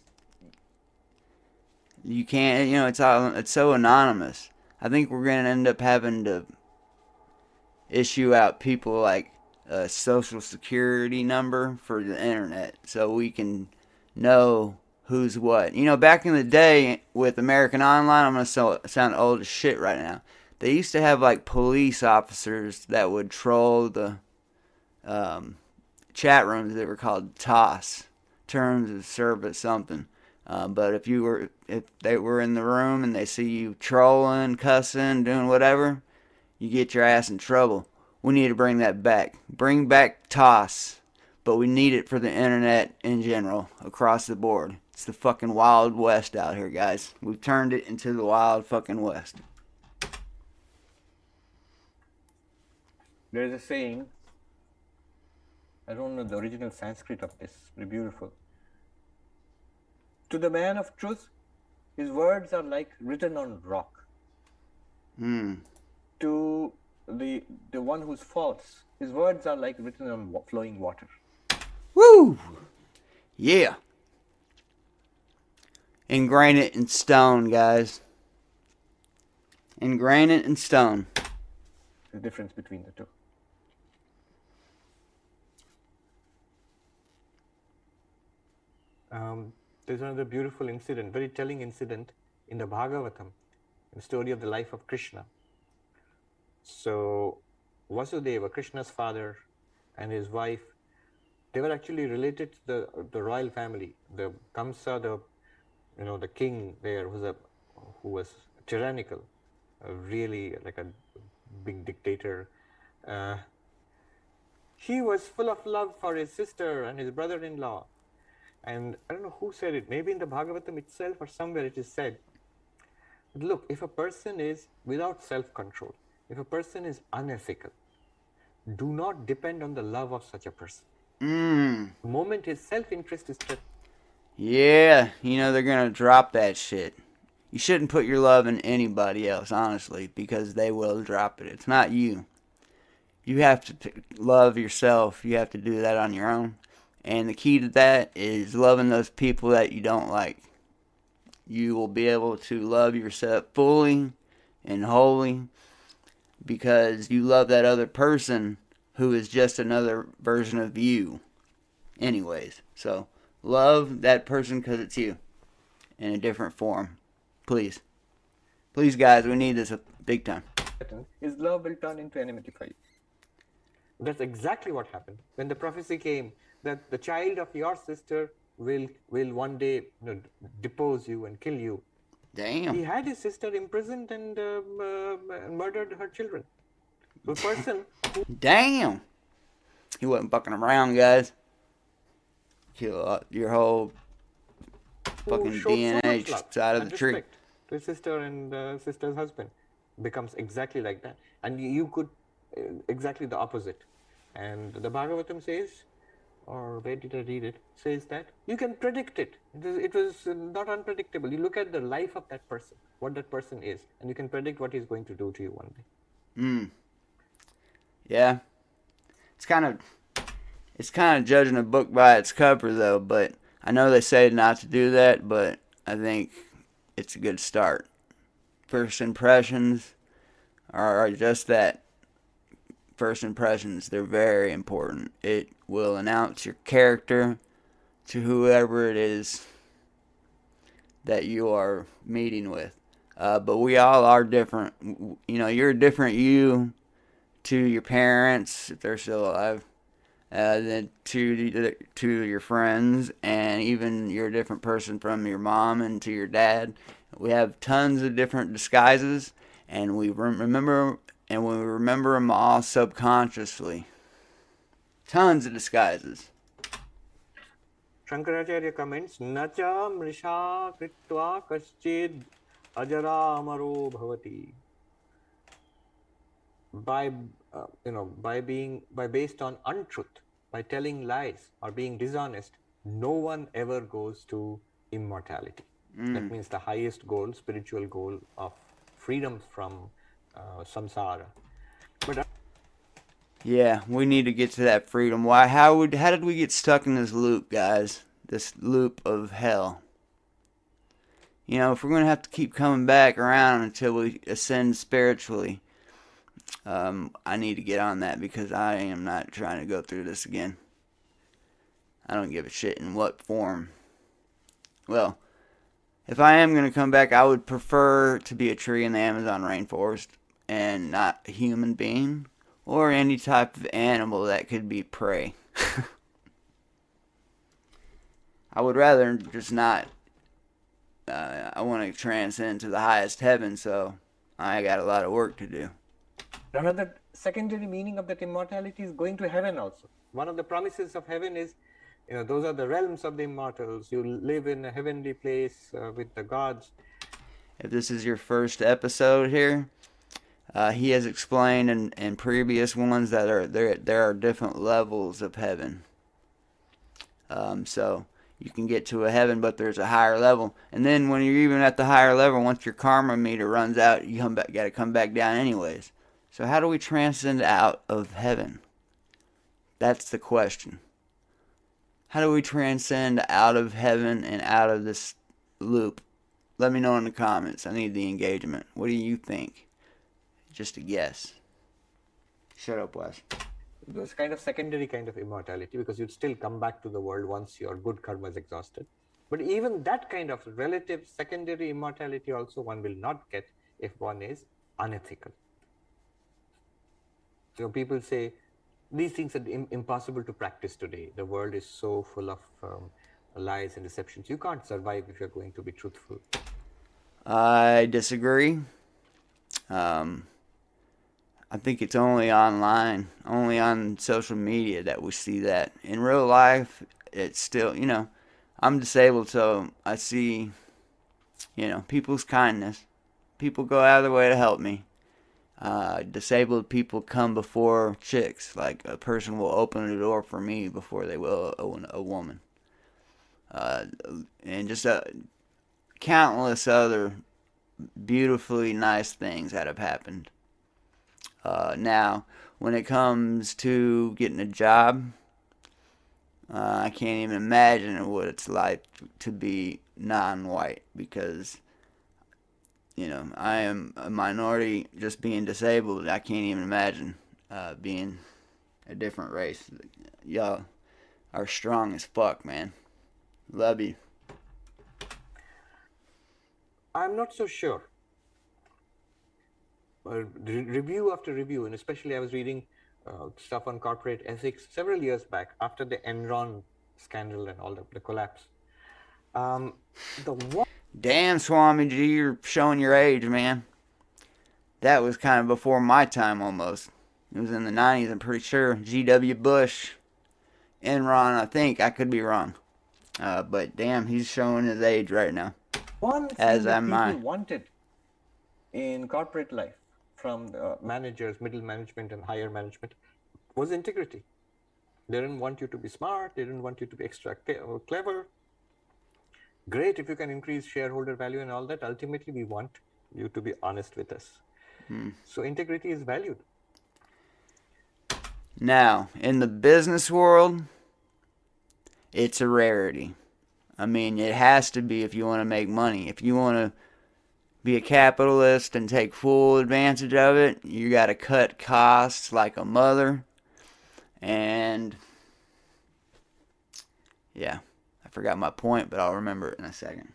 you can't, it's so anonymous. I think we're going to end up having to issue out people like a social security number for the internet so we can know who's what. Back in the day with American Online, I'm going to sound old as shit right now. They used to have like police officers that would troll the chat rooms that were called TOS, terms of service something. But if they were in the room and they see you trolling, cussing, doing whatever, you get your ass in trouble. We need to bring that back. Bring back TOS, but we need it for the internet in general, across the board. It's the fucking Wild West out here, guys. We've turned it into the Wild fucking West. There is a saying, I don't know the original Sanskrit of this, very beautiful. To the man of truth, his words are like written on rock. To the one who's false, his words are like written on flowing water. Woo! Yeah. Ingrain it in stone, guys. Ingrain it in stone. The difference between the two. There's another beautiful incident, very telling incident in the Bhagavatam, the story of the life of Krishna. So Vasudeva, Krishna's father, and his wife, they were actually related to the royal family. The Kamsa, the king there, who was tyrannical, really like a big dictator. He was full of love for his sister and his brother-in-law. And I don't know who said it, maybe in the Bhagavatam itself or somewhere it is said. But look, if a person is without self-control, if a person is unethical, do not depend on the love of such a person. The moment his self-interest is threatened. Yeah, they're going to drop that shit. You shouldn't put your love in anybody else, honestly, because they will drop it. It's not you. You have to love yourself. You have to do that on your own. And the key to that is loving those people that you don't like. You will be able to love yourself fully and wholly because you love that other person who is just another version of you. Anyways, so love that person because it's you in a different form. Please. Please, guys, we need this big time. His love will turn into enmity for you. That's exactly what happened. When the prophecy came that the child of your sister will one day depose you and kill you, Damn. He had his sister imprisoned and murdered her children. So a person who... Damn. He wasn't fucking around, guys. Kill your whole fucking showed so much DNA love side of and the tree. respect to his sister and sister's husband becomes exactly like that. And you could exactly the opposite. And the Bhagavatam says, or where did I read it, says that you can predict it. It was not unpredictable. You look at the life of that person, what that person is, and you can predict what he's going to do to you one day. Yeah. It's kind of judging a book by its cover, though, but I know they say not to do that, but I think it's a good start. First impressions are just that. First impressions, they're very important. It will announce your character to whoever it is that you are meeting with. But we all are different. You're a different you to your parents, if they're still alive, than to your friends, and even you're a different person from your mom and to your dad. We have tons of different disguises, and we remember them all subconsciously. Tons of disguises. Shankaracharya comments, Nacha mrisha kritva kaschid ajara amaro bhavati. By based on untruth, by telling lies or being dishonest, no one ever goes to immortality. That means the highest goal, spiritual goal of freedom from samsara. But yeah, we need to get to that freedom. Why? How did we get stuck in this loop, guys? This loop of hell. If we're going to have to keep coming back around until we ascend spiritually, I need to get on that, because I am not trying to go through this again. I don't give a shit in what form. Well, if I am going to come back, I would prefer to be a tree in the Amazon rainforest and not a human being or any type of animal that could be prey. I would rather just not. I want to transcend to the highest heaven, so I got a lot of work to do. Another secondary meaning of that immortality is going to heaven also. One of the promises of heaven is, those are the realms of the immortals. You live in a heavenly place with the gods. If this is your first episode here, he has explained in previous ones that there are different levels of heaven. So you can get to a heaven, but there's a higher level. And then when you're even at the higher level, once your karma meter runs out, you got to come back down anyways. So how do we transcend out of heaven? That's the question. How do we transcend out of heaven and out of this loop? Let me know in the comments. I need the engagement. What do you think? Just a guess. Shut up, Wes. It was kind of secondary kind of immortality, because you'd still come back to the world once your good karma is exhausted. But even that kind of relative secondary immortality also one will not get if one is unethical. People say these things are impossible to practice today. The world is so full of lies and deceptions. You can't survive if you're going to be truthful. I disagree. I think it's only online, only on social media that we see that. In real life, it's still, I'm disabled, so I see, people's kindness. People go out of their way to help me. Disabled people come before chicks. Like, a person will open a door for me before they will a woman. And just countless other beautifully nice things that have happened. Now, when it comes to getting a job, I can't even imagine what it's like to be non-white, because, I am a minority. Just being disabled, I can't even imagine being a different race. Y'all are strong as fuck, man. Love you. I'm not so sure. Review after review, and especially I was reading stuff on corporate ethics several years back after the Enron scandal and all the collapse. Damn, Swamiji, you're showing your age, man. That was kind of before my time almost. It was in the 90s, I'm pretty sure. G.W. Bush, Enron, I think. I could be wrong. But damn, he's showing his age right now. One thing As that am people I. wanted in corporate life from the Managers, middle management, and higher management was integrity. They didn't want you to be smart. They didn't want you to be extra clever. Great if you can increase shareholder value and all that. Ultimately, we want you to be honest with us. So integrity is valued. Now, in the business world, it's a rarity. I mean, it has to be if you want to make money. If you want to be a capitalist and take full advantage of it, you got to cut costs like a mother. And yeah, I forgot my point, but I'll remember it in a second.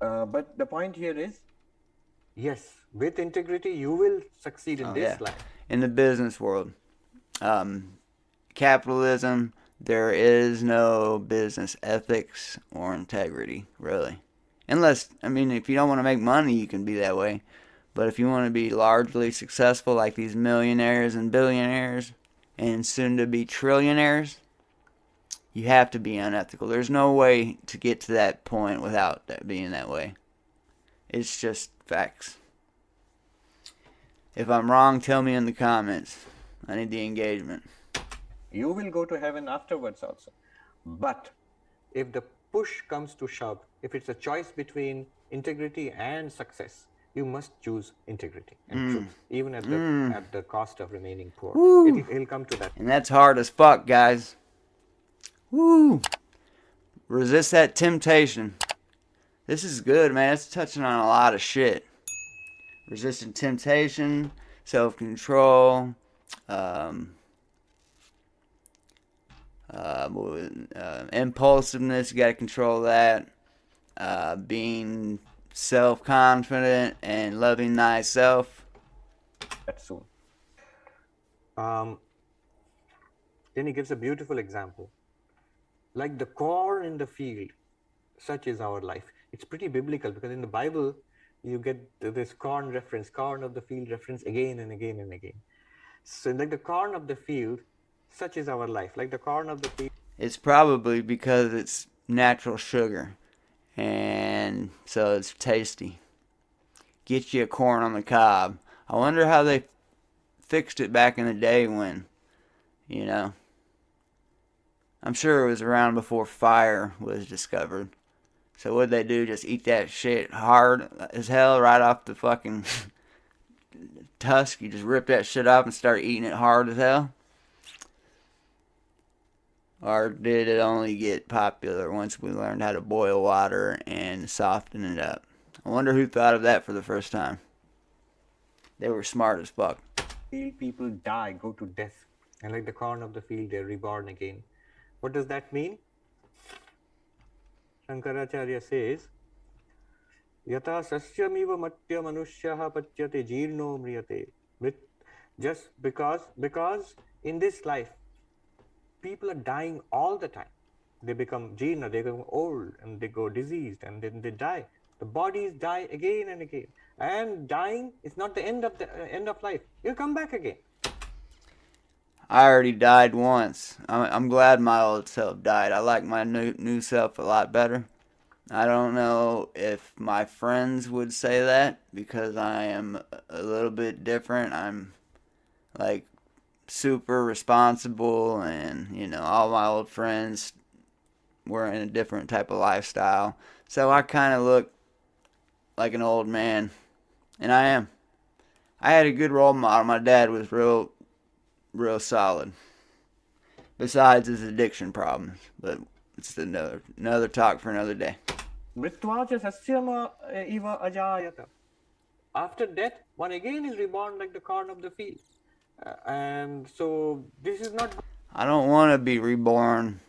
but the point here is, Yes, with integrity, you will succeed in this life. In the business world, capitalism, there is no business ethics or integrity, really. Unless, I mean, if you don't want to make money, you can be that way. But if you want to be largely successful like these millionaires and billionaires and soon to be trillionaires, you have to be unethical. There's no way to get to that point without that being that way. It's just facts. If I'm wrong, tell me in the comments. I need the engagement. you will go to heaven afterwards also. But If the push comes to shove, if it's a choice between integrity and success, you must choose integrity and truth, even at the cost of remaining poor. It'll come to that. And that's hard as fuck, guys. Woo! Resist that temptation. This is good, man. It's touching on a lot of shit. Resisting temptation, self-control, impulsiveness, you got to control that. Being self-confident and loving thyself. that's soon. Then he gives a beautiful example. Like the corn in the field, such is our life. It's pretty biblical because in the Bible, you get this corn reference, corn of the field reference again and again and again. So like the corn of the field, such is our life. Like the corn of the field. It's probably because it's natural sugar. And so it's tasty. Get you a corn on the cob. I wonder how they fixed it back in the day when, you know. I'm sure it was around before fire was discovered. So what'd they do? Just eat that shit hard as hell right off the fucking tusk? You just rip that shit off and start eating it hard as hell? Or did it only get popular once we learned how to boil water and soften it up? I wonder who thought of that for the first time. They were smart as fuck. People die, go to death. And like the corn of the field, they're reborn again. What does that mean? Shankaracharya says, Yata sasyamiva matya manushyaha patyate jirno mriyate. Just because in this life, people are dying all the time. They become jirna, they become old, and they go diseased, and then they die. The bodies die again and again. And dying is not the end of life. You'll come back again. I already died once. I'm glad my old self died. I like my new self a lot better. I don't know if my friends would say that because I am a little bit different. I'm like super responsible, and you know, all my old friends were in a different type of lifestyle. So I kind of look like an old man, and I am. I had a good role model. My dad was real solid. Besides his addiction problems, but it's another talk for another day. Mritvacha sasyama iva ajayata. After death, one again is reborn like the corn of the field. And so this is not. I don't want to be reborn,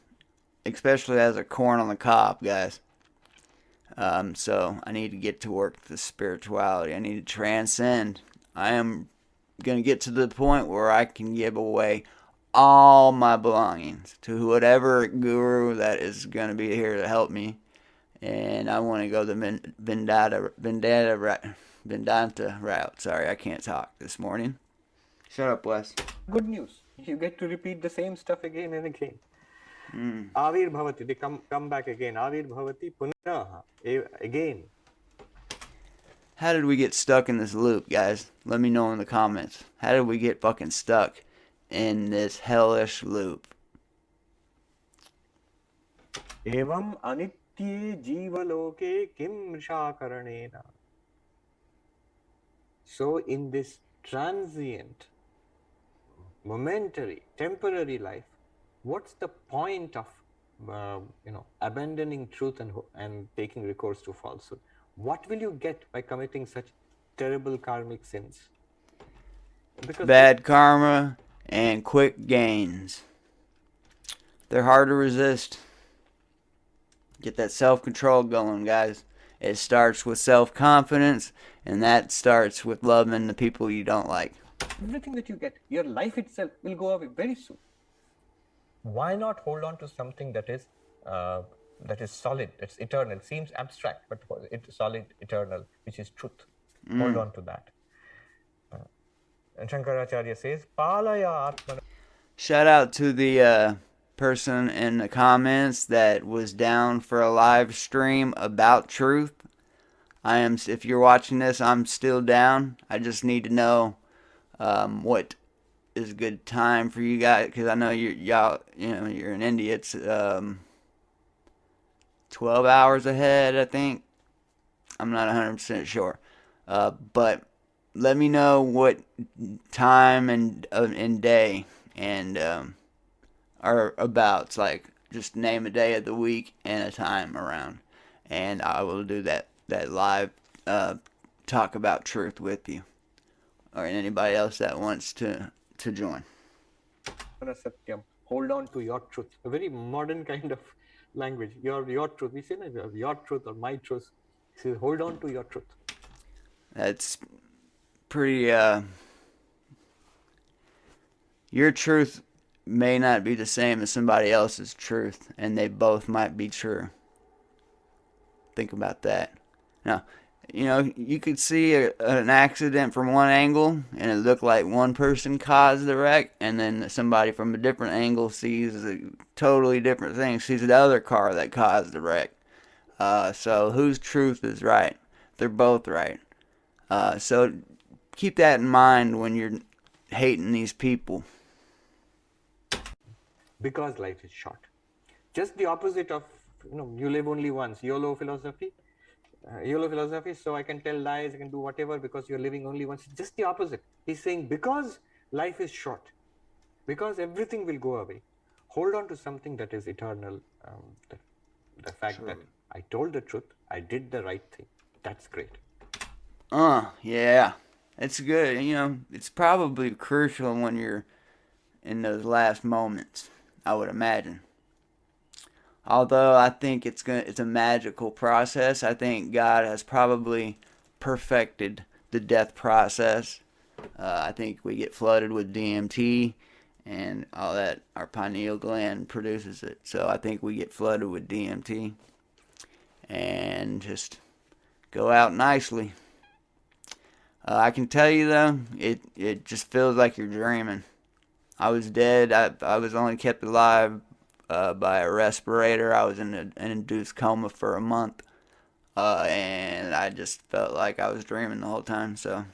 especially as a corn on the cob, guys. So I need to get to work with the spirituality. I need to transcend. I am going to get to the point where I can give away all my belongings to whatever guru that is going to be here to help me. and I want to go the Vedanta route. Sorry, I can't talk this morning. Shut up, Wes. Good news. You get to repeat the same stuff again and again. Mm. Avir bhavati, they come back again. Avir bhavati punaha, again. How did we get stuck in this loop, guys? Let me know in the comments. How did we get fucking stuck in this hellish loop? Evam anitye jivaloke kim mrishakaranena. So in this transient, momentary, temporary life, what's the point of abandoning truth and taking recourse to falsehood? What will you get by committing such terrible karmic sins? Because bad karma and quick gains. They're hard to resist. Get that self-control going, guys. It starts with self-confidence, and that starts with loving the people you don't like. Everything that you get, your life itself will go away very soon. Why not hold on to something that is solid, it's eternal? It seems abstract, but it's solid, eternal, which is truth. Hold on to that. And Shankaracharya says, Palaya Atmana. Shout out to the person in the comments that was down for a live stream about truth. If you're watching this, I'm still down. I just need to know what is a good time for you guys, because I know you're in India. It's 12 hours ahead, I think. I'm not 100% sure, but let me know what time and day and are about. It's like, just name a day of the week and a time around, and I will do that live talk about truth with you, or anybody else that wants to join. Satyam. Hold on to your truth. A very modern kind of language. Your truth. We say your truth or my truth. He says, hold on to your truth. That's pretty. Your truth may not be the same as somebody else's truth, and they both might be true. Think about that. Now, you could see an accident from one angle, and it looked like one person caused the wreck, and then somebody from a different angle sees a totally different thing, sees the other car that caused the wreck. So whose truth is right? They're both right. So keep that in mind when you're hating these people. Because life is short. Just the opposite of, you live only once. YOLO philosophy. So I can tell lies, I can do whatever because you're living only once. It's just the opposite. He's saying because life is short, because everything will go away, hold on to something that is eternal. The fact that I told the truth, I did the right thing. That's great. Yeah. It's good. It's probably crucial when you're in those last moments, I would imagine. Although I think it's a magical process. I think God has probably perfected the death process. I think we get flooded with DMT and all that. Our pineal gland produces it. So I think we get flooded with DMT and just go out nicely. I can tell you though, it just feels like you're dreaming. I was dead. I was only kept alive by a respirator. I was in an induced coma for a month, and I just felt like I was dreaming the whole time. So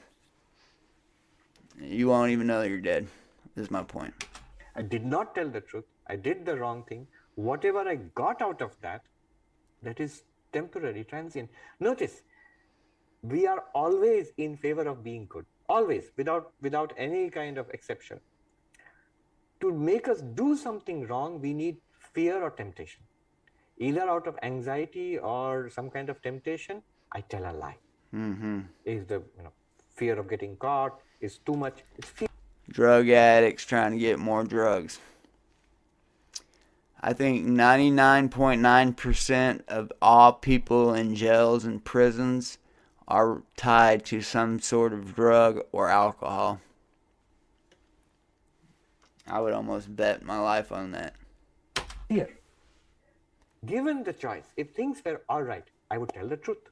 you won't even know that you're dead, is my point. I did not tell the truth. I did the wrong thing. Whatever I got out of that is temporary, transient. Notice, we are always in favor of being good. Always, without any kind of exception. To make us do something wrong, we need fear or temptation. Either out of anxiety or some kind of temptation, I tell a lie. Is the fear of getting caught, is too much. It's fear. Drug addicts trying to get more drugs. I think 99.9% of all people in jails and prisons are tied to some sort of drug or alcohol. I would almost bet my life on that. Fear. Given the choice, if things were all right, I would tell the truth.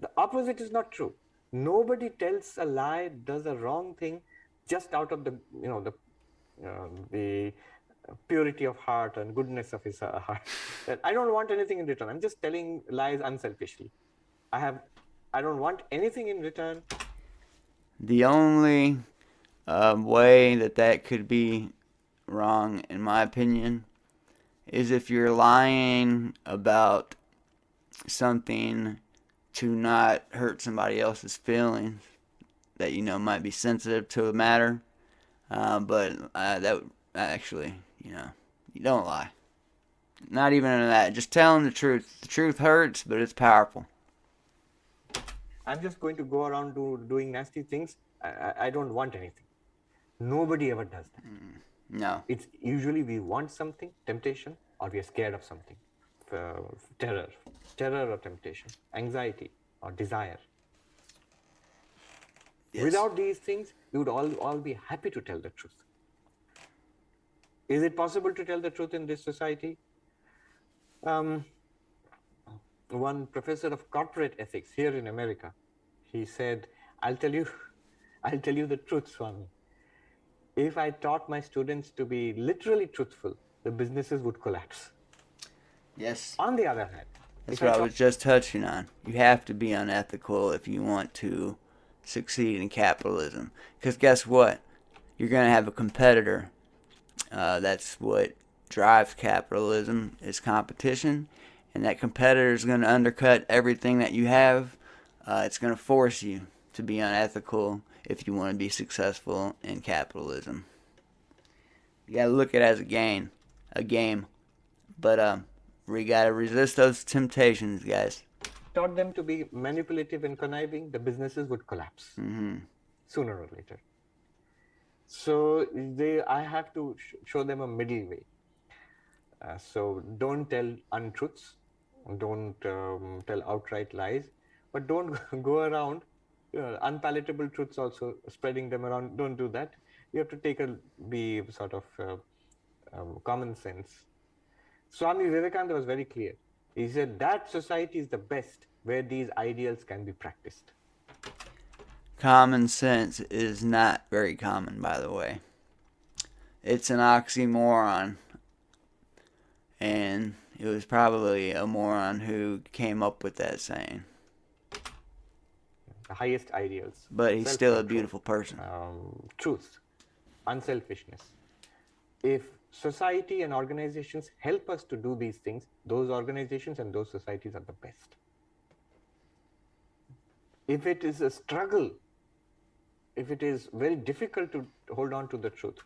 The opposite is not true. Nobody tells a lie, does a wrong thing just out of the, the purity of heart and goodness of his heart. That I don't want anything in return. I'm just telling lies unselfishly. I don't want anything in return. The only way that could be wrong, in my opinion, is if you're lying about something to not hurt somebody else's feelings that you know might be sensitive to a matter. But that actually, you don't lie. Not even in that. Just telling the truth. The truth hurts, but it's powerful. I'm just going to go around doing nasty things. I don't want anything. Nobody ever does that. No. It's usually we want something, temptation, or we are scared of something. Terror or temptation, anxiety or desire. Yes. Without these things, we would all be happy to tell the truth. Is it possible to tell the truth in this society? One professor of corporate ethics here in America, he said, I'll tell you the truth, Swami. If I taught my students to be literally truthful, the businesses would collapse. Yes. On the other hand, that's what I was just touching on. You have to be unethical if you want to succeed in capitalism. Because guess what? You're going to have a competitor. That's what drives capitalism, is competition. And that competitor is going to undercut everything that you have. It's going to force you to be unethical if you want to be successful in capitalism. You got to look at it as a game. But we got to resist those temptations, guys. Taught them to be manipulative and conniving, the businesses would collapse sooner or later. So I have to show them a middle way. So don't tell untruths, don't tell outright lies, but don't go around unpalatable truths also, spreading them around. Don't do that. You have to be sort of common sense. Swami Vivekananda was very clear. He said that society is the best where these ideals can be practiced. Common sense is not very common, by the way. It's an oxymoron. And it was probably a moron who came up with that saying. The highest ideals. But he's still a beautiful person. Truth, unselfishness. If society and organizations help us to do these things, those organizations and those societies are the best. If it is a struggle, if it is very difficult to hold on to the truth.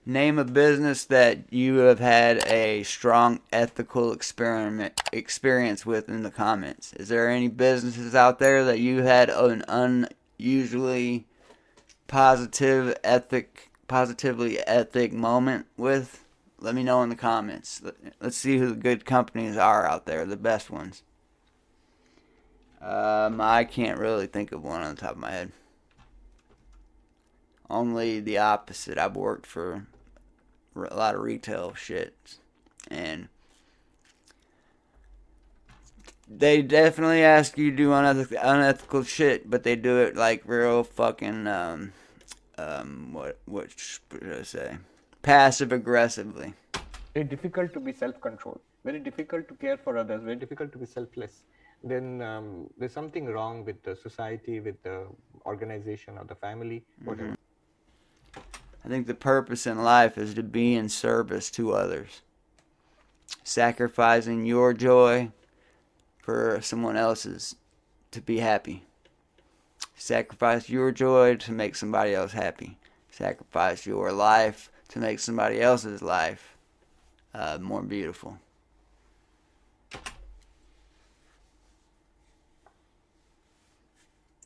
Name a business that you have had a strong ethical experience with in the comments. Is there any businesses out there that you had an unusually positively ethic moment with? Let me know in the comments. Let's see who the good companies are out there, the best ones. I can't really think of one on the top of my head. Only the opposite. I've worked for a lot of retail shit, and they definitely ask you to do unethical shit, but they do it like real fucking what should I say? Passive aggressively. Very difficult to be self-controlled. Very difficult to care for others. Very difficult to be selfless. Then there's something wrong with the society, with the organization or the family, whatever. I think the purpose in life is to be in service to others. Sacrificing your joy for someone else's to be happy. Sacrifice your joy to make somebody else happy. Sacrifice your life to make somebody else's life more beautiful.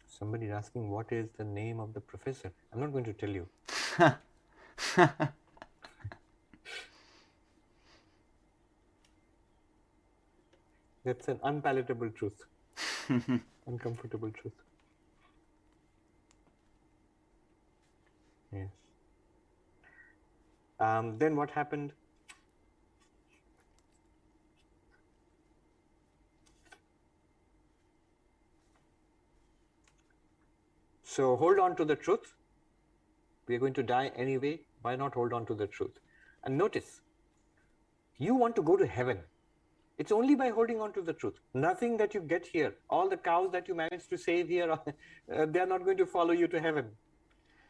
Somebody is asking what is the name of the professor. I'm not going to tell you. That's an unpalatable truth. Uncomfortable truth. Yes. Then what happened? So hold on to the truth. We are going to die anyway. Why not hold on to the truth? And notice, you want to go to heaven. It's only by holding on to the truth. Nothing that you get here, all the cows that you manage to save here, they're not going to follow you to heaven.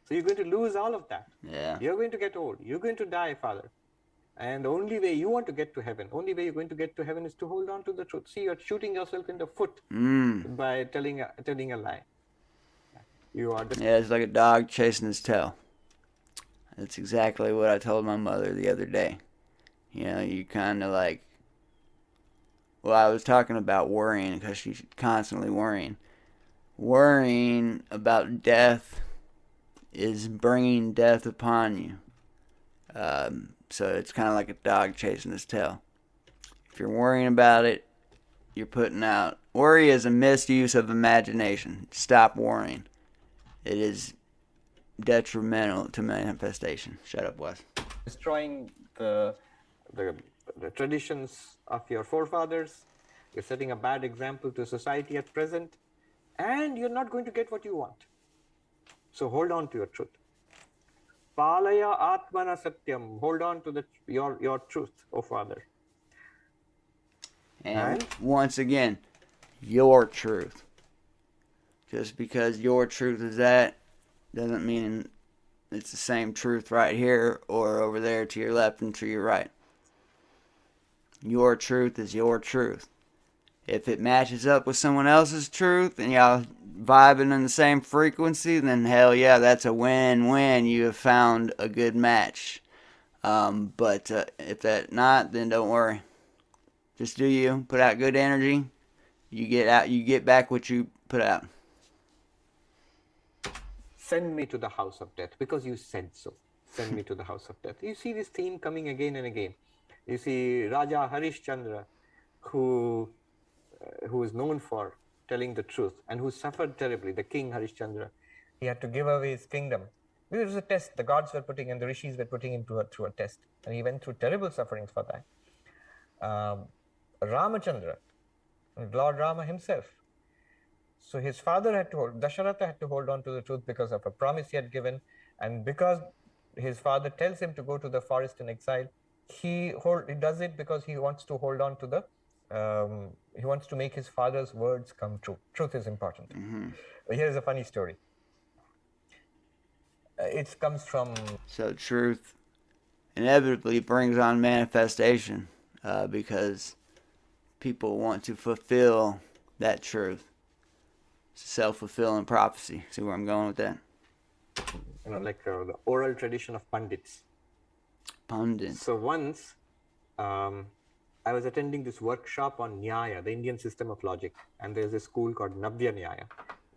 So you're going to lose all of that. Yeah. You're going to get old. You're going to die, Father. And the only way you want to get to heaven, only way you're going to get to heaven is to hold on to the truth. See, you're shooting yourself in the foot by telling a lie. You are Yeah, it's like a dog chasing his tail. That's exactly what I told my mother the other day. You know, you kind of like, well, I was talking about worrying because she's constantly worrying. Worrying about death is bringing death upon you. So it's kind of like a dog chasing his tail. If you're worrying about it, you're putting out. Worry is a misuse of imagination. Stop worrying. It is detrimental to manifestation. Shut up, Wes. destroying the traditions of your forefathers. You're setting a bad example to society at present, and you're not going to get what you want. So hold on to your truth. Palaya atmana satyam. Hold on to your truth, O Father. And once again, your truth. Just because your truth is that doesn't mean it's the same truth right here or over there to your left and to your right. Your truth is your truth. If it matches up with someone else's truth and y'all vibing in the same frequency, then hell yeah, that's a win-win. You have found a good match. But if that's not, then don't worry. Just do you. Put out good energy. You get back what you put out. Send me to the house of death because you said so. Send me to the house of death. You see this theme coming again and again. You see Raja Harishchandra, who is known for telling the truth and who suffered terribly, the king Harishchandra. He had to give away his kingdom. It was a test the gods were putting and the rishis were putting him through a test. And he went through terrible sufferings for that. Ramachandra, Lord Rama himself. So his father Dasharatha had to hold on to the truth because of a promise he had given. And because his father tells him to go to the forest in exile, he does it because he wants to hold on to he wants to make his father's words come true. Truth is important. Here's a funny story. It comes from... So truth inevitably brings on manifestation because people want to fulfill that truth. It's a self-fulfilling prophecy. See where I'm going with that? Like the oral tradition of Pandits. Pundits. So once I was attending this workshop on Nyaya, the Indian system of logic, and there's a school called Navya Nyaya,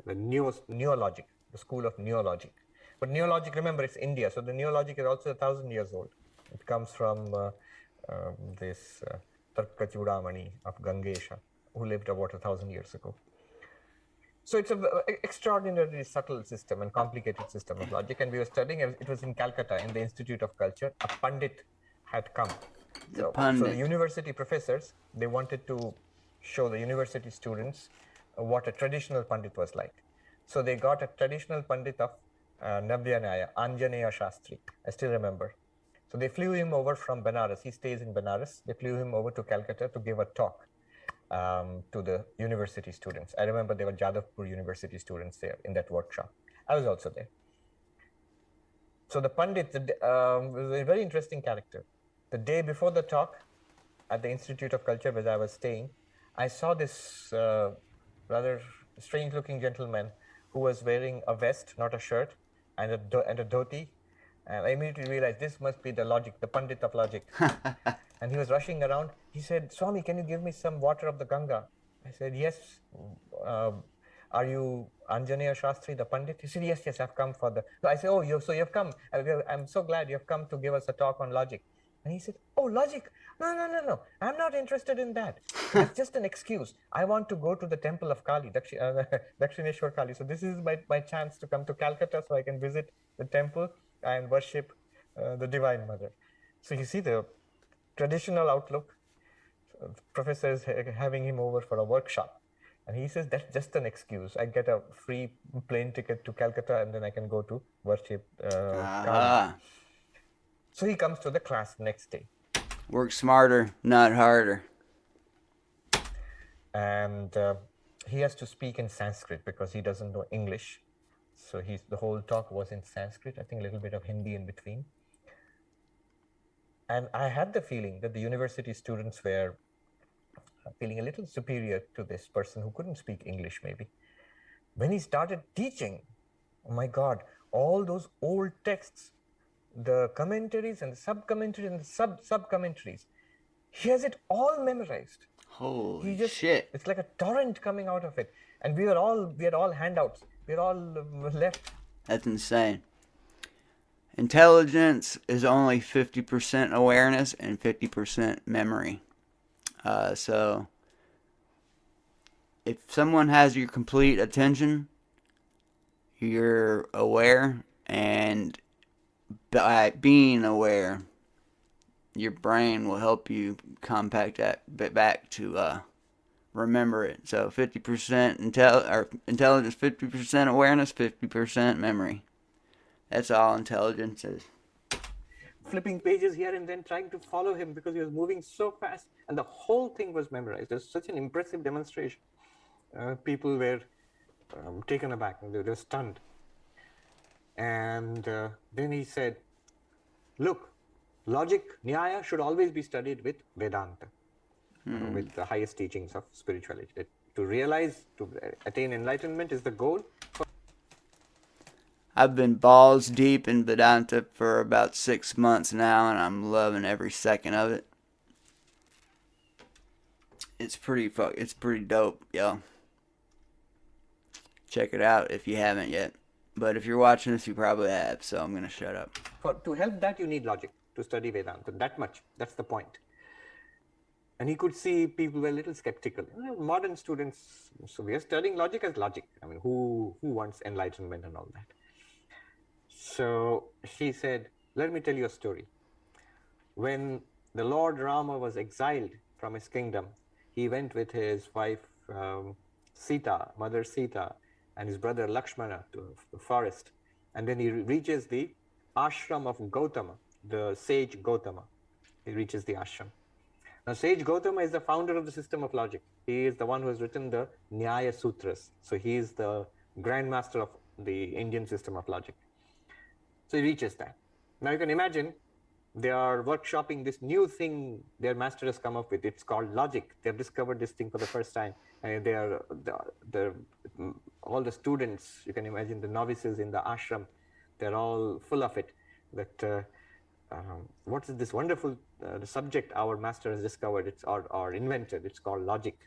the neologic, the school of neologic. But neologic, remember, it's India, so the neologic is also 1,000 years old. It comes from this Tarka Chudamani of Gangesha, who lived about 1,000 years ago. So it's an extraordinarily subtle system and complicated system of logic. And we were studying, it was in Calcutta, in the Institute of Culture. A Pandit had come. So the university professors, they wanted to show the university students what a traditional Pandit was like. So they got a traditional Pandit of Navya Nyaya, Anjaneya Shastri. I still remember. So they flew him over from Benares. He stays in Benares. They flew him over to Calcutta to give a talk to the university students. I remember there were Jadavpur University students there in that workshop. I was also there. So the Pandit was a very interesting character. The day before the talk at the Institute of Culture where I was staying, I saw this rather strange-looking gentleman who was wearing a vest, not a shirt, and a dhoti. And I immediately realized this must be the logic, the Pandit of logic. And he was rushing around. He said, "Swami, can you give me some water of the Ganga?" I said, "Yes." "Are you Anjaneya Shastri, the Pandit?" He said, "Yes, I've come for the..." So I said, "Oh, you've come. I'm so glad you've come to give us a talk on logic." And he said, "Oh, logic? No. I'm not interested in that. That's just an excuse. I want to go to the temple of Kali, Dakshineshwar Kali. So this is my chance to come to Calcutta so I can visit the temple and worship the Divine Mother." So you see the traditional outlook. Professor is having him over for a workshop. And he says, that's just an excuse. I get a free plane ticket to Calcutta and then I can go to worship Kali. So he comes to the class next day. Work smarter, not harder. And he has to speak in Sanskrit because he doesn't know English. So the whole talk was in Sanskrit, I think a little bit of Hindi in between. And I had the feeling that the university students were feeling a little superior to this person who couldn't speak English maybe. When he started teaching, oh my God, all those old texts, the commentaries and the sub-commentaries and the sub-commentaries, he has it all memorized. Holy shit. It's like a torrent coming out of it. And we had all handouts. We had all left. That's insane. Intelligence is only 50% awareness and 50% memory. So if someone has your complete attention, you're aware, and by being aware, your brain will help you compact that bit back to remember it. So 50% intelligence, 50% awareness, 50% memory. That's all intelligence is. Flipping pages here and then trying to follow him because he was moving so fast, and the whole thing was memorized. It was such an impressive demonstration. People were taken aback, they were stunned. And then he said, look, logic, Nyaya, should always be studied with Vedanta, with the highest teachings of spirituality. To realize, to attain enlightenment is the goal. I've been balls deep in Vedanta for about 6 months now, and I'm loving every second of it. It's pretty dope, yo. Check it out if you haven't yet. But if you're watching this, you probably have, so I'm going to shut up. To help that, you need logic to study Vedanta. That much. That's the point. And he could see people were a little skeptical. Modern students, so we are studying logic as logic. I mean, who wants enlightenment and all that? So he said, let me tell you a story. When the Lord Rama was exiled from his kingdom, he went with his wife Sita, Mother Sita, and his brother Lakshmana to the forest. And then he reaches the ashram of Gautama, the sage Gautama. He reaches the ashram. Now, sage Gautama is the founder of the system of logic. He is the one who has written the Nyaya Sutras. So he is the grandmaster of the Indian system of logic. So he reaches that. Now you can imagine they are workshopping this new thing their master has come up with. It's called logic. They have discovered this thing for the first time. And they are all the students, you can imagine the novices in the ashram, they're all full of it. That what is this wonderful the subject our master has discovered, or invented, it's called logic.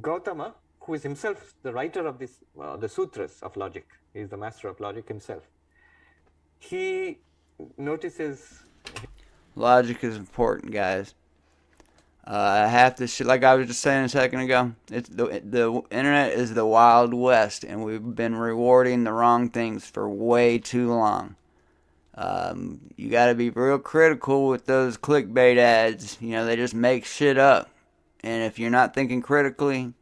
Gautama, who is himself the writer of this, the sutras of logic, he is the master of logic himself. He notices... Logic is important, guys. I have to, like I was just saying a second ago, it's the internet is the Wild West, and we've been rewarding the wrong things for way too long. You got to be real critical with those clickbait ads. You know, they just make shit up. And if you're not thinking critically,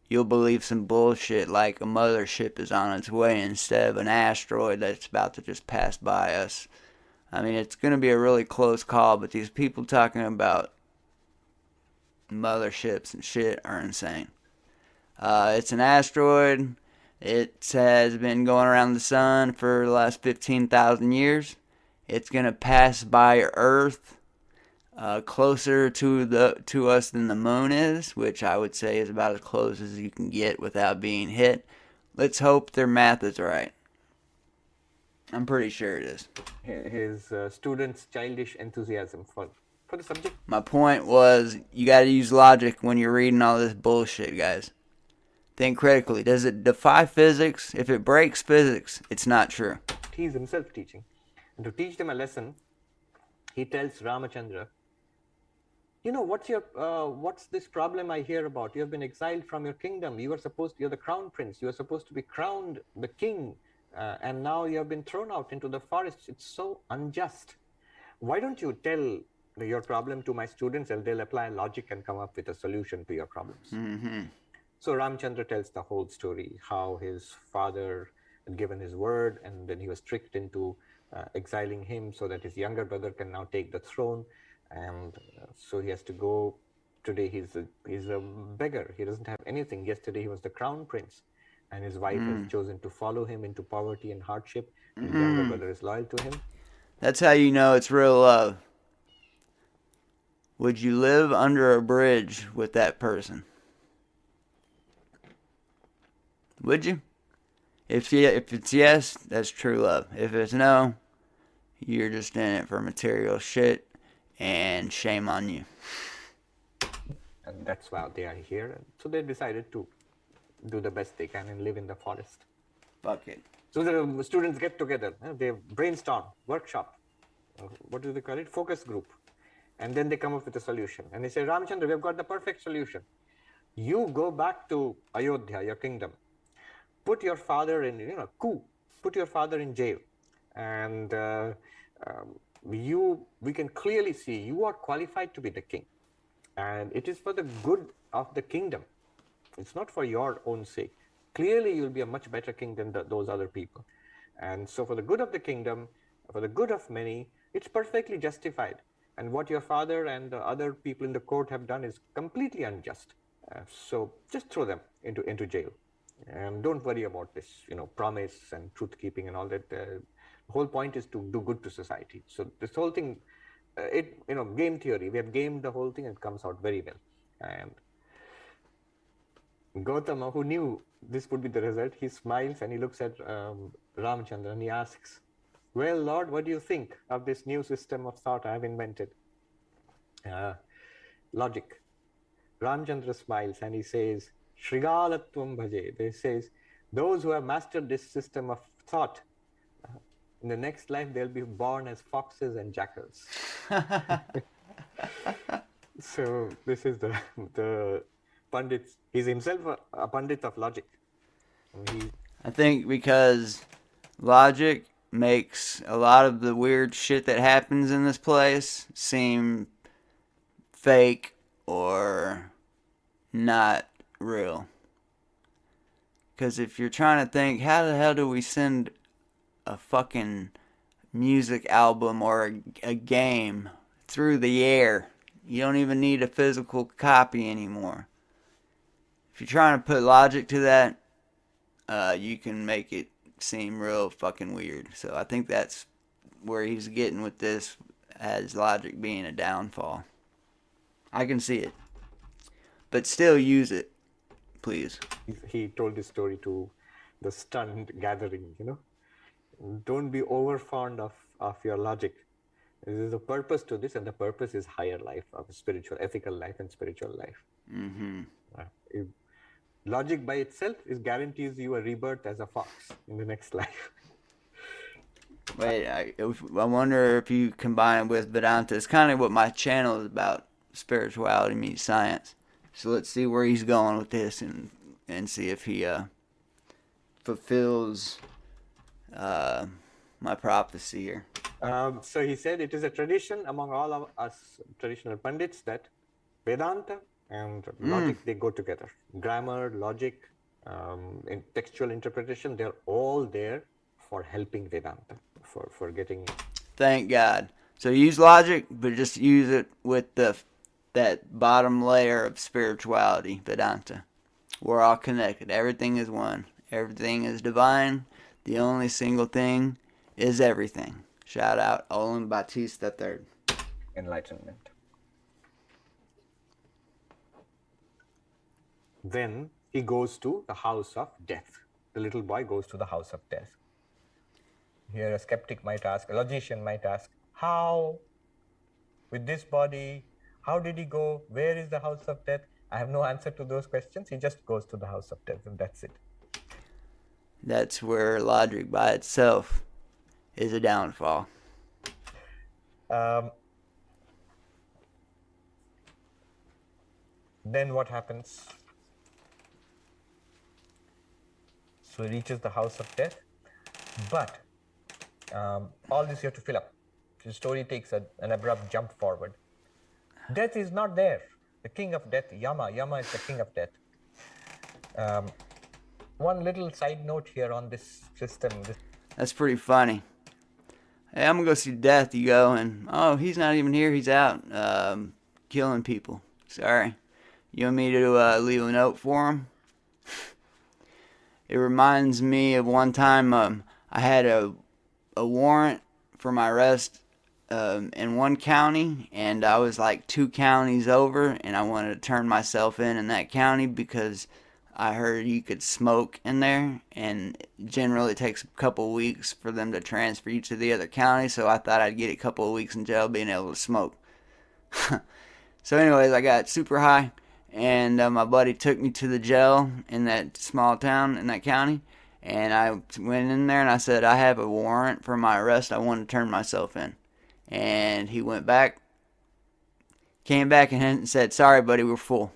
you'll believe some bullshit like a mothership is on its way instead of an asteroid that's about to just pass by us. I mean, it's going to be a really close call, but these people talking about motherships and shit are insane. It's an asteroid. It has been going around the sun for the last 15,000 years. It's going to pass by Earth closer to us than the moon is, which I would say is about as close as you can get without being hit. Let's hope their math is right. I'm pretty sure it is. His students' childish enthusiasm for the subject. My point was, you got to use logic when you're reading all this bullshit, guys. Think critically. Does it defy physics? If it breaks physics, it's not true. He's himself teaching. And to teach them a lesson, he tells Ramachandra, you know, what's this problem I hear about? You have been exiled from your kingdom. You're the crown prince. You are supposed to be crowned the king. And now you have been thrown out into the forest. It's so unjust. Why don't you tell your problem to my students, and they'll apply logic and come up with a solution to your problems. So Ramchandra tells the whole story, how his father had given his word, and then he was tricked into exiling him so that his younger brother can now take the throne. And so he has to go. Today he's a beggar. He doesn't have anything. Yesterday he was the crown prince, and his wife has chosen to follow him into poverty and hardship. His younger brother is loyal to him. That's how you know it's real love. Would you live under a bridge with that person? Would you? If it's yes, that's true love. If it's no, you're just in it for material shit, and shame on you. And that's why they are here. So they decided to do the best they can and live in the forest. Fuck it. So the students get together, they brainstorm, workshop, what do they call it? Focus group. And then they come up with a solution. And they say, Ramchandra, we've got the perfect solution. You go back to Ayodhya, your kingdom. Put your father in, put your father in jail. And we can clearly see you are qualified to be the king. And it is for the good of the kingdom. It's not for your own sake. Clearly, you'll be a much better king than those other people. And so for the good of the kingdom, for the good of many, it's perfectly justified. And what your father and the other people in the court have done is completely unjust. So just throw them into jail. And don't worry about this, promise and truth keeping and all that. The whole point is to do good to society. So this whole thing, game theory, we have gamed the whole thing and it comes out very well. And Gautama, who knew this would be the result, he smiles and he looks at Ramchandra and he asks, well, Lord, what do you think of this new system of thought I have invented? Logic. Ramchandra smiles and he says, Shrigalatvam bhaje. He says, those who have mastered this system of thought, in the next life they'll be born as foxes and jackals. So this is the Pandit. He's himself a Pandit of logic. I think because logic makes a lot of the weird shit that happens in this place seem fake or not real. Because if you're trying to think, how the hell do we send a fucking music album or a game through the air? You don't even need a physical copy anymore. If you're trying to put logic to that, you can make it seem real fucking weird. So I think that's where he's getting with this, as logic being a downfall. I can see it. But still use it, please. He told this story to the stunned gathering, Don't be over fond of your logic. There is a purpose to this, and the purpose is higher life, of spiritual, ethical life and spiritual life. Logic by itself guarantees you a rebirth as a fox in the next life. Wait, I wonder if you combine it with Vedanta. It's kind of what my channel is about, spirituality meets science. So let's see where he's going with this and see if he fulfills my prophecy here. So he said it is a tradition among all of us traditional Pandits that Vedanta and logic, they go together. Grammar, logic, in textual interpretation, they're all there for helping Vedanta, for getting... Thank God. So use logic, but just use it with that bottom layer of spirituality, Vedanta. We're all connected. Everything is one. Everything is divine. The only single thing is everything. Shout out Olin Batista III. Enlightenment. Then he goes to the house of death. The little boy goes to the house of death. Here a skeptic might ask, a logician might ask, how? With this body, how did he go? Where is the house of death? I have no answer to those questions. He just goes to the house of death and that's it. That's where logic by itself is a downfall. Then what happens? So he reaches the house of death, but all this you have to fill up. The story takes an abrupt jump forward. Death is not there. The king of death, Yama is the king of death. One little side note here on this system. That's pretty funny. Hey, I'm gonna go see Death. You go, and oh, he's not even here. He's out killing people. Sorry. You want me to leave a note for him? It reminds me of one time I had a warrant for my arrest in one county, and I was like 2 counties over, and I wanted to turn myself in that county because I heard you could smoke in there, and generally it takes a couple of weeks for them to transfer you to the other county, so I thought I'd get a couple of weeks in jail being able to smoke. So anyways, I got super high, and my buddy took me to the jail in that small town, in that county, and I went in there and I said, I have a warrant for my arrest, I want to turn myself in. And he went back, came back and said, sorry buddy, we're full.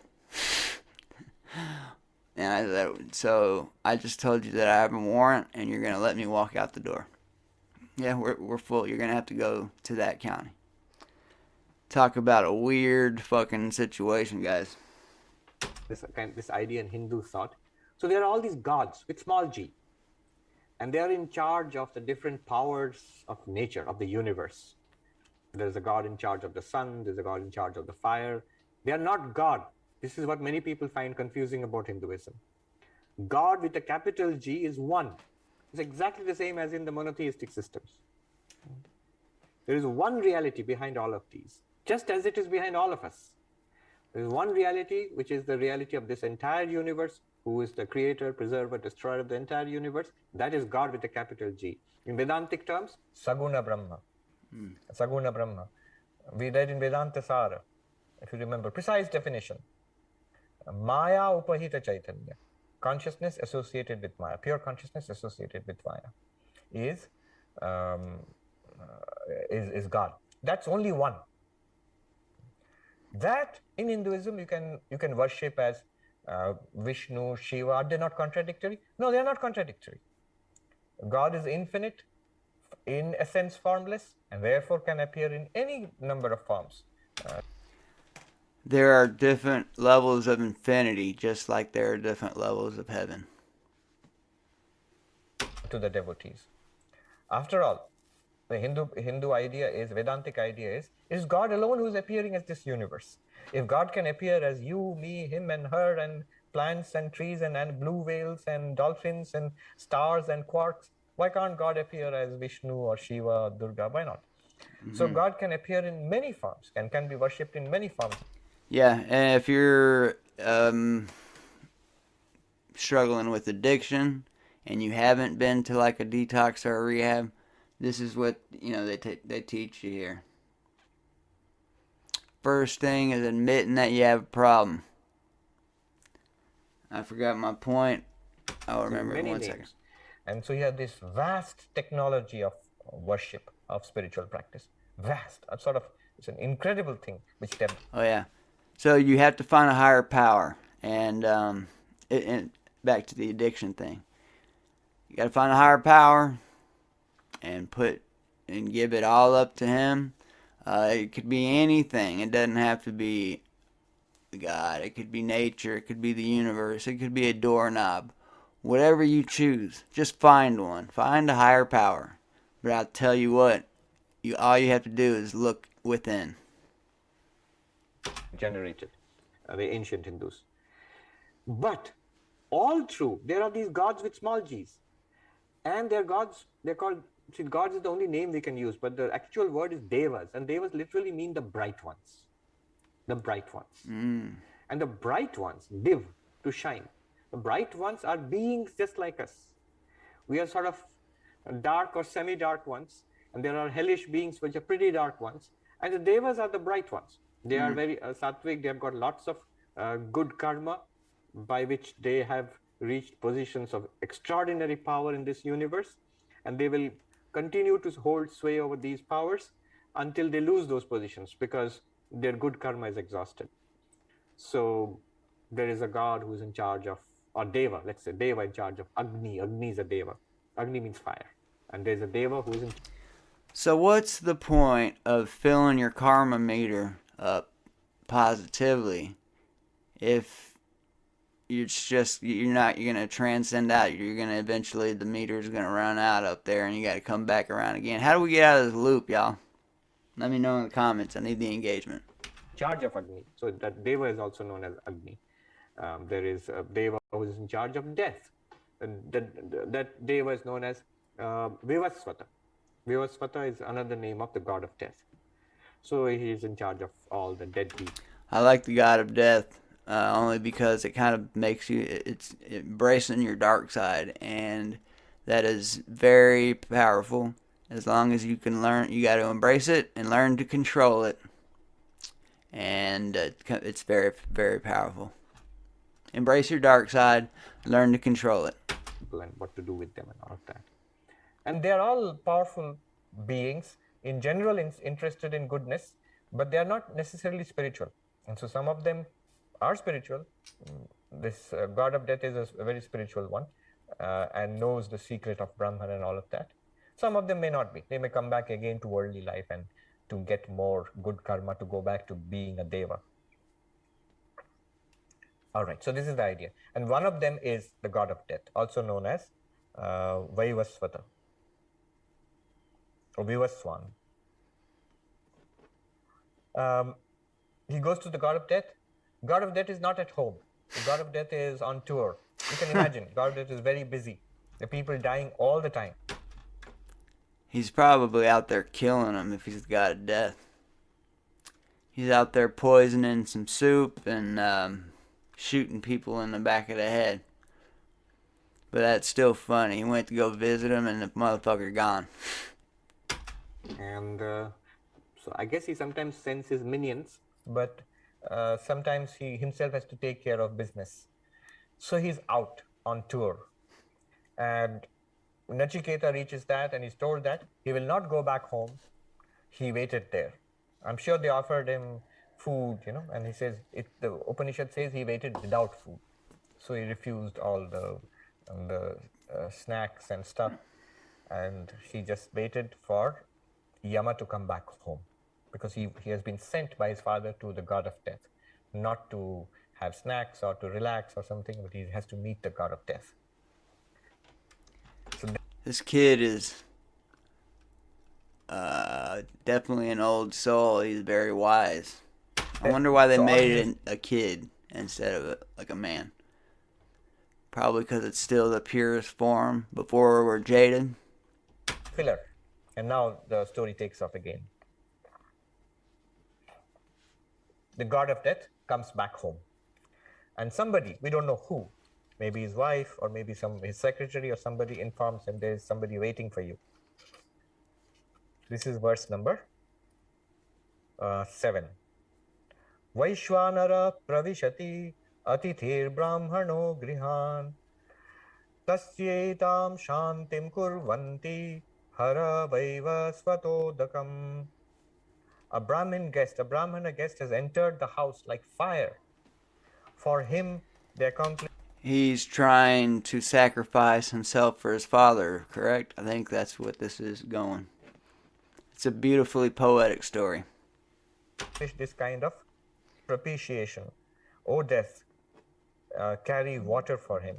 And I said, so I just told you that I have a warrant and you're going to let me walk out the door. Yeah, we're full, you're going to have to go to that county. Talk about a weird fucking situation, guys. This idea in Hindu thought. So there are all these gods with small g, and they are in charge of the different powers of nature, of the universe. There's a god in charge of the sun, there's a god in charge of the fire. They are not God. This is what many people find confusing about Hinduism. God with a capital G is one. It's exactly the same as in the monotheistic systems. There is one reality behind all of these, just as it is behind all of us. There is one reality, which is the reality of this entire universe, who is the creator, preserver, destroyer of the entire universe. That is God with a capital G. In Vedantic terms, Saguna Brahma. Saguna Brahma. We read in Vedanta Sara, if you remember, precise definition. Maya Upahita Chaitanya, consciousness associated with Maya, pure consciousness associated with Maya, is God. That's only one. That in Hinduism you can worship as Vishnu, Shiva. Are they not contradictory? No, they are not contradictory. God is infinite, in essence formless, and therefore can appear in any number of forms. There are different levels of infinity, just like there are different levels of heaven. To the devotees. After all, the Hindu idea is, Vedantic idea is God alone who is appearing as this universe. If God can appear as you, me, him and her, and plants and trees and blue whales and dolphins and stars and quarks, why can't God appear as Vishnu or Shiva or Durga? Why not? Mm-hmm. So God can appear in many forms and can be worshipped in many forms. Yeah, and if you're struggling with addiction and you haven't been to like a detox or a rehab, this is what they teach you here. First thing is admitting that you have a problem. I forgot my point. I'll remember in 1 second. And so you have this vast technology of worship, of spiritual practice. Vast. It's an incredible thing. Oh yeah. So you have to find a higher power. And back to the addiction thing. You got to find a higher power and give it all up to him. It could be anything. It doesn't have to be God. It could be nature. It could be the universe. It could be a doorknob. Whatever you choose, just find one. Find a higher power. But I'll tell you what, all you have to do is look within. Generated, the ancient Hindus. But all true, there are these gods with small g's. And they're gods, they're called, gods is the only name we can use, but the actual word is devas. And devas literally mean the bright ones. The bright ones. And the bright ones, div, to shine. The bright ones are beings just like us. We are sort of dark or semi-dark ones, and there are hellish beings which are pretty dark ones, and the devas are the bright ones. They are very sattvic, they have got lots of good karma by which they have reached positions of extraordinary power in this universe, and they will continue to hold sway over these powers until they lose those positions because their good karma is exhausted. So there is a god who is in charge of, or Deva, let's say Deva in charge of Agni. Agni is a Deva. Agni means fire. And there's a Deva who is in. So what's the point of filling your karma meter up positively. If you're gonna transcend out, you're gonna eventually, the meter's gonna run out up there and you gotta come back around again. How do we get out of this loop, y'all? Let me know in the comments. I need the engagement. Charge of Agni. So that Deva is also known as Agni. There is a Deva who is in charge of death. And that Deva is known as Vivasvata. Vivasvata is another name of the god of death. So he is in charge of all the dead people. I like the god of death only because it kind of makes you, it's embracing your dark side, and that is very powerful. As long as you can learn, you got to embrace it and learn to control it. And it's very, very powerful. Embrace your dark side, learn to control it. And what to do with them and all of that. And they are all powerful beings, in general interested in goodness, but they are not necessarily spiritual. And so some of them are spiritual. This god of death is a very spiritual one and knows the secret of Brahman and all of that. Some of them may not be. They may come back again to worldly life and to get more good karma, to go back to being a deva. All right, so this is the idea. And one of them is the god of death, also known as Vaivasvata or Vivaswan. He goes to the god of death. God of death is not at home. The god of death is on tour. You can imagine, god of death is very busy. The people dying all the time. He's probably out there killing them if he's the god of death. He's out there poisoning some soup and shooting people in the back of the head. But that's still funny. He went to go visit him and the motherfucker gone. And so I guess he sometimes sends his minions, but sometimes he himself has to take care of business. So he's out on tour. And Nachiketa reaches that and he's told that he will not go back home. He waited there. I'm sure they offered him food, and he says, the Upanishad says he waited without food. So he refused all the snacks and stuff. And he just waited for Yama to come back home, because he has been sent by his father to the god of death, not to have snacks or to relax or something, but he has to meet the god of death. So this kid is definitely an old soul. He's very wise. I wonder why they made it a kid instead of a man. Probably because it's still the purest form before we're jaded. Filler. And now the story takes off again. The god of death comes back home. And somebody, we don't know who, maybe his wife or maybe his secretary or somebody, informs him there is somebody waiting for you. This is verse number 7. Vaishwanara pravishati atithir brahmano grihan tasyetam shantim kurvanti hara vaivasvatodakam. A Brahmana guest has entered the house like fire. For him, they accomplish. He's trying to sacrifice himself for his father, correct? I think that's what this is going. It's a beautifully poetic story. This kind of propitiation. O death, carry water for him.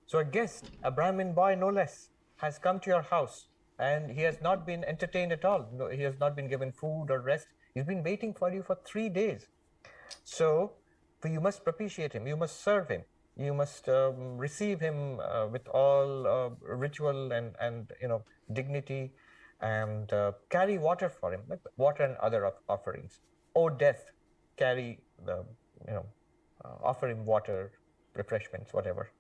So a guest, a Brahmin boy no less, has come to your house, and he has not been entertained at all. No, he has not been given food or rest. He's been waiting for you for 3 days. So you must propitiate him. You must serve him. You must receive him with all ritual and dignity, and carry water for him, like water and other offerings. O death, carry the offer him water, refreshments, whatever.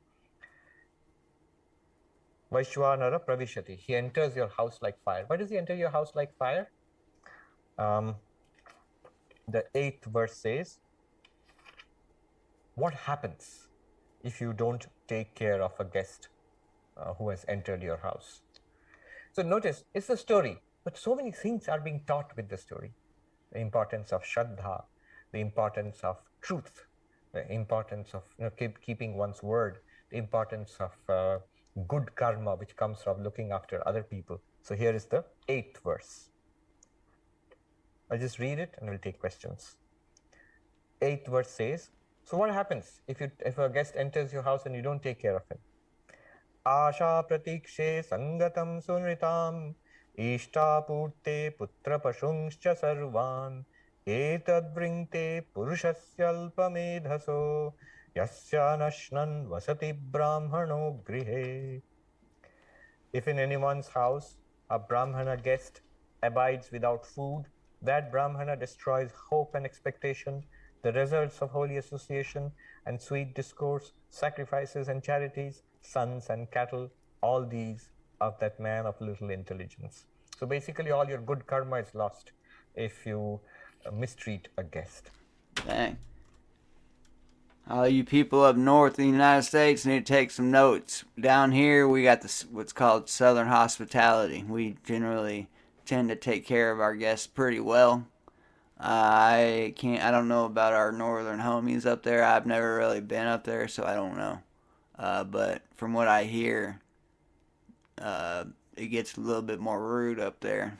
Vaishwanara pravishati. He enters your house like fire. Why does he enter your house like fire? The 8th verse says, what happens if you don't take care of a guest who has entered your house? So notice, it's a story, but so many things are being taught with the story. The importance of Shraddha, the importance of truth, the importance of keeping one's word, the importance of good karma, which comes from looking after other people. So here is the 8th verse. I'll just read it and we'll take questions. 8th verse says, so what happens if a guest enters your house and you don't take care of him? Asha pratikshe sangatam sunritam ishtapurte putra pashungscha sarvan etad vringte purushasya yasya nashnan vasati brahmano grihe. If in anyone's house a Brahmana guest abides without food, that Brahmana destroys hope and expectation, the results of holy association and sweet discourse, sacrifices and charities, sons and cattle, all these of that man of little intelligence. So basically, all your good karma is lost if you mistreat a guest. Dang. All you people up north in the United States need to take some notes. Down here, we got this what's called Southern hospitality. We generally tend to take care of our guests pretty well. I don't know about our northern homies up there. I've never really been up there, so I don't know. But from what I hear, it gets a little bit more rude up there.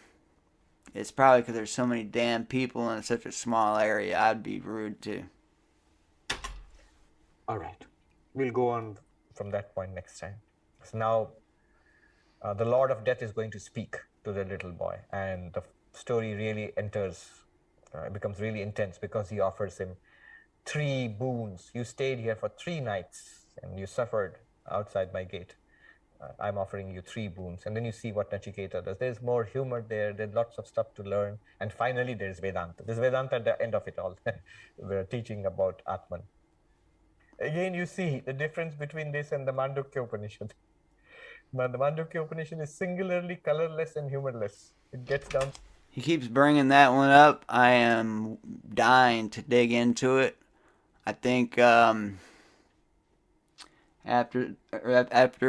It's probably because there's so many damn people in such a small area. I'd be rude too. All right. We'll go on from that point next time. So now the Lord of Death is going to speak to the little boy, and the story really it becomes really intense because he offers him 3 boons. You stayed here for 3 nights and you suffered outside my gate. I'm offering you 3 boons. And then you see what Nachiketa does. There's more humor there. There's lots of stuff to learn. And finally, there's Vedanta. There's Vedanta at the end of it all. We're teaching about Atman. Again, you see the difference between this and the Mandukya Upanishad. The Mandukya Upanishad is singularly colorless and humorless. It gets down. He keeps bringing that one up. I am dying to dig into it. I think after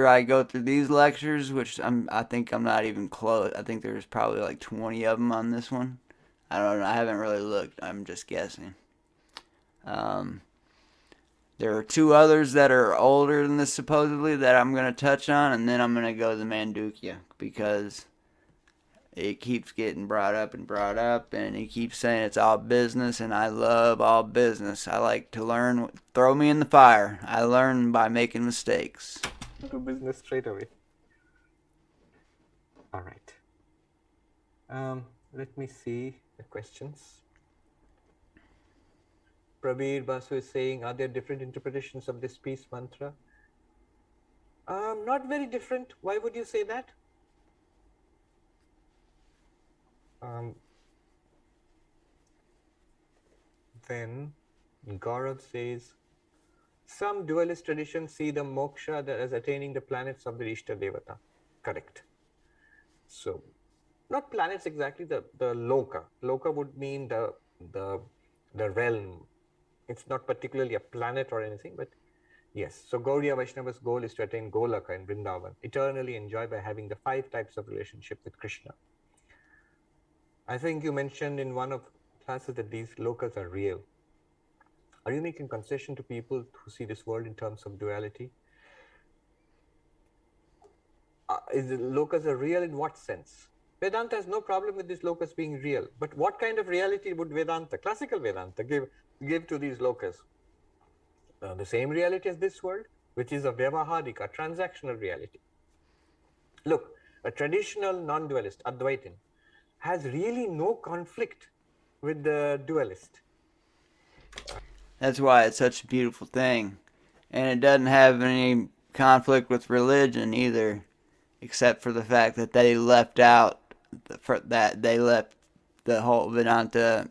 I go through these lectures, which I think I'm not even close. I think there's probably like 20 of them on this one. I don't know. I haven't really looked. I'm just guessing. There are 2 others that are older than this supposedly that I'm going to touch on, and then I'm going to go to the Mandukya because it keeps getting brought up, and he keeps saying it's all business, and I love all business. I like to learn. Throw me in the fire. I learn by making mistakes. To business straight away. All right. Let me see the questions. Prabir Basu is saying, are there different interpretations of this peace mantra? Not very different. Why would you say that? Then Gaurav says, some dualist traditions see the moksha as attaining the planets of the Ishta Devata. Correct. So, not planets exactly, the loka. Loka would mean the realm. It's not particularly a planet or anything, but yes. So Gaudiya Vaishnava's goal is to attain Golaka in Vrindavan, eternally enjoy by having the 5 types of relationship with Krishna. I think you mentioned in one of classes that these lokas are real. Are you making concession to people who see this world in terms of duality? Is the lokas are real in what sense? Vedanta has no problem with these lokas being real, but what kind of reality would Vedanta, classical Vedanta, give to these lokas? The same reality as this world, which is a vyavaharika, transactional reality. Look, a traditional non-dualist, Advaitin, has really no conflict with the dualist. That's why it's such a beautiful thing. And it doesn't have any conflict with religion either, except for the fact that they left out the whole Vedanta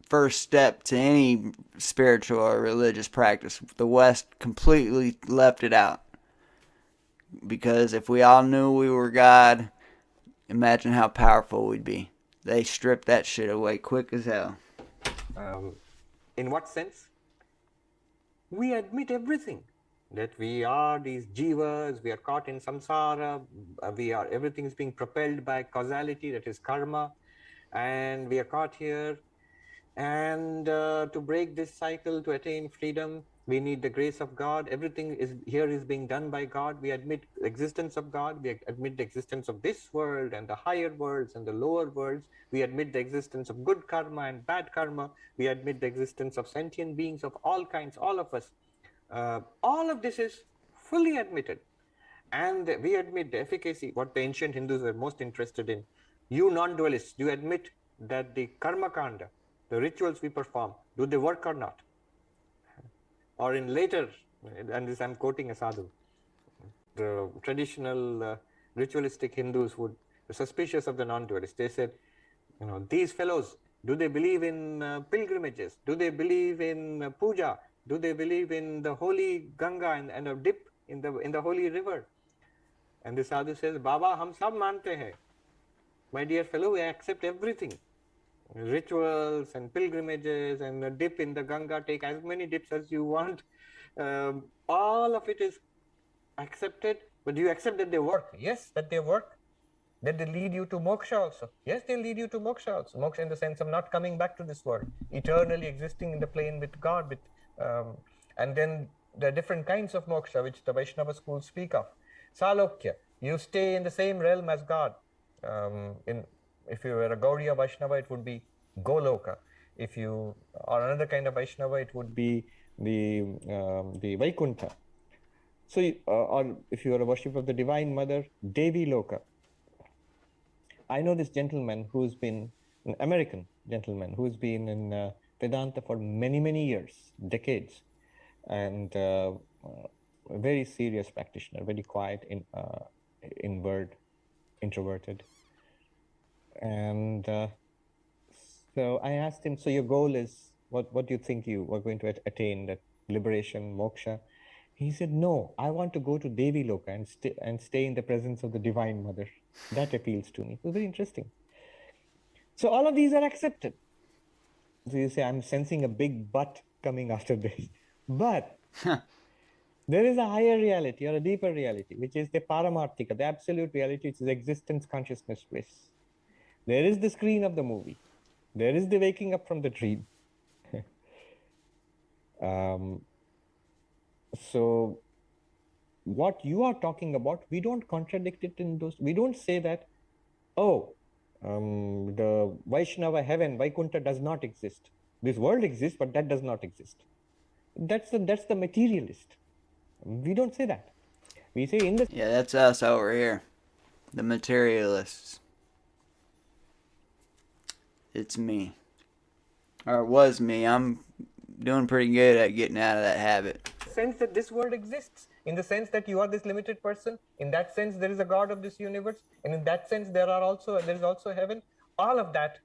first step to any spiritual or religious practice. The West completely left it out. Because if we all knew we were God, imagine how powerful we'd be. They stripped that shit away quick as hell. In what sense? We admit everything. That we are these jivas, we are caught in samsara, everything is being propelled by causality, that is karma, and we are caught here. And to break this cycle, to attain freedom, we need the grace of God. Everything is being done by God. We admit the existence of God. We admit the existence of this world and the higher worlds and the lower worlds. We admit the existence of good karma and bad karma. We admit the existence of sentient beings of all kinds, all of us. All of this is fully admitted. And we admit the efficacy, what the ancient Hindus were most interested in. You non-dualists, do you admit that the karma kanda, the rituals we perform, do they work or not? Or in later, and this I'm quoting a sadhu, the traditional ritualistic Hindus would be suspicious of the non-dualists. They said, these fellows, do they believe in pilgrimages? Do they believe in puja? Do they believe in the holy Ganga and a dip in the holy river? And the sadhu says, Baba, hum sab mante hai. My dear fellow, we accept everything. Rituals and pilgrimages and a dip in the Ganga, take as many dips as you want. All of it is accepted, but do you accept that they work? Yes, that they work. That they lead you to moksha also. Yes, they lead you to moksha also. Moksha in the sense of not coming back to this world, eternally existing in the plane with God. And then there are different kinds of moksha which the Vaishnava schools speak of. Salokya, you stay in the same realm as God. If you were a Gaudiya Vaishnava, it would be Goloka. If you are another kind of Vaishnava, it would be the Vaikuntha. So, or if you are a worship of the Divine Mother, Devi Loka. I know this gentleman who's been an American gentleman who's been in Vedanta for many, many years, decades, and a very serious practitioner, very quiet, inward, introverted. And so I asked him, so your goal is, what do you think you are going to attain, that liberation, moksha? He said, no, I want to go to Devi Loka and stay in the presence of the Divine Mother. That appeals to me. It was very interesting. So all of these are accepted. So you say, I'm sensing a big but coming after this. But there is a higher reality or a deeper reality, which is the paramarthika, the absolute reality, which is existence, consciousness, bliss. There is the screen of the movie. There is the waking up from the dream. So what you are talking about, we don't contradict it in those. We don't say that, the Vaishnava heaven, Vaikuntha, does not exist. This world exists, but that does not exist. That's the materialist. We don't say that. We say in the... Yeah, that's us over here. The materialists. It's me. Or it was me. I'm doing pretty good at getting out of that habit. Sense that this world exists, in the sense that you are this limited person. In that sense, there is a God of this universe, and in that sense, there is also heaven. All of that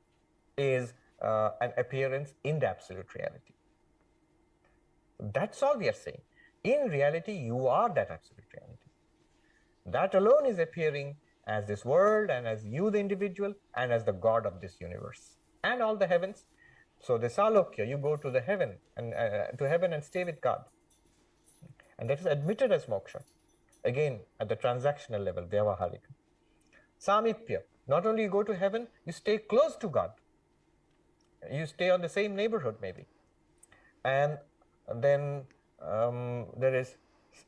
is an appearance in the absolute reality. That's all we are saying. In reality, you are that absolute reality. That alone is appearing as this world, and as you, the individual, and as the God of this universe, and all the heavens. So the Salokya, you go to the heaven and stay with God. And that is admitted as moksha. Again, at the transactional level, Vyavaharika. Samipya, not only you go to heaven, you stay close to God. You stay on the same neighborhood, maybe. And then there is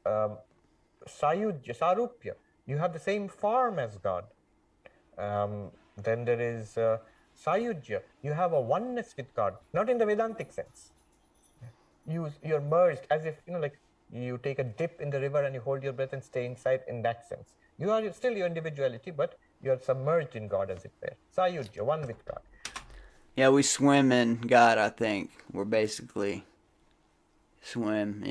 Sayujya, Sarupya. You have the same form as God. Then there is Sayujya. You have a oneness with God, not in the Vedantic sense. You're merged, as if, like you take a dip in the river and you hold your breath and stay inside, in that sense. You are still your individuality, but you are submerged in God, as it were. Sayujya, one with God. Yeah, we swim in God, I think. We're basically swim.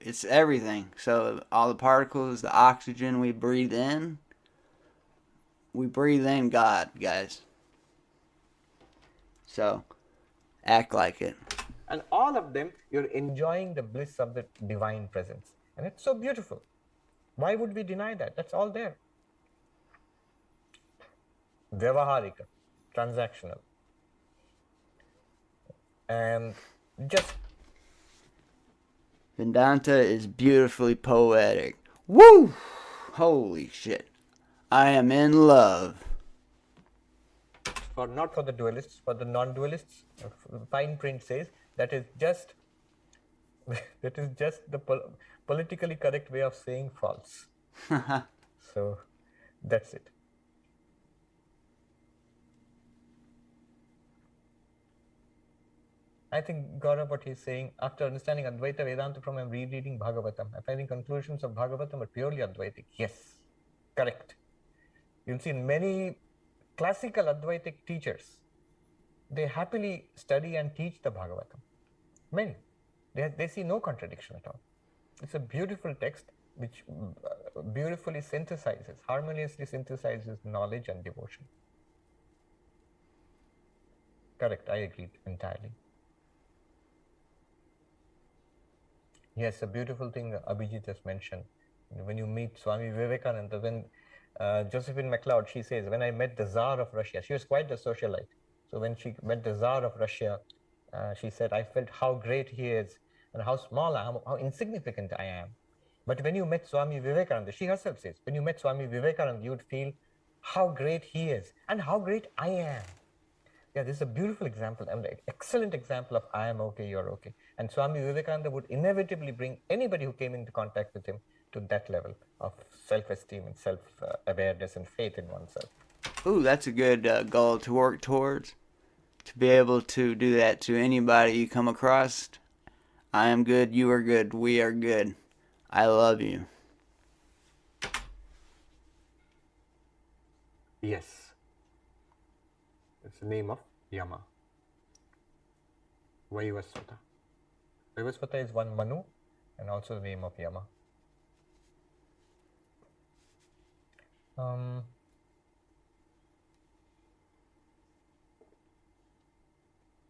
It's everything. So all the particles, the oxygen we breathe in God, guys. So act like it. And all of them, you're enjoying the bliss of the divine presence. And it's so beautiful. Why would we deny that? That's all there. Vyavaharika, transactional. And just... Vedanta is beautifully poetic. Woo! Holy shit. I am in love. not for the dualists, for the non-dualists, fine print says that is just the politically correct way of saying false. So that's it. I think, Gaurav, what he's saying, after understanding Advaita Vedanta from him rereading Bhagavatam, I'm finding conclusions of Bhagavatam are purely Advaitic. Yes, correct. You'll see many classical Advaitic teachers, they happily study and teach the Bhagavatam. Many. They see no contradiction at all. It's a beautiful text which beautifully synthesizes, harmoniously synthesizes knowledge and devotion. Correct, I agree entirely. Yes, a beautiful thing Abhijit has mentioned. When you meet Swami Vivekananda, when Josephine MacLeod, she says, when I met the Tsar of Russia, she was quite a socialite. So when she met the Tsar of Russia, she said, I felt how great he is and how small I am, how insignificant I am. But when you met Swami Vivekananda, she herself says, when you met Swami Vivekananda, you would feel how great he is and how great I am. Yeah, this is a beautiful example, an excellent example of I am okay, you're okay. And Swami Vivekananda would inevitably bring anybody who came into contact with him to that level of self-esteem and self-awareness and faith in oneself. Ooh, that's a good goal to work towards. To be able to do that to anybody you come across. I am good, you are good, we are good. I love you. Yes. It's the name of Yama. Vaivasvata. Vaivasvata is one Manu and also the name of Yama.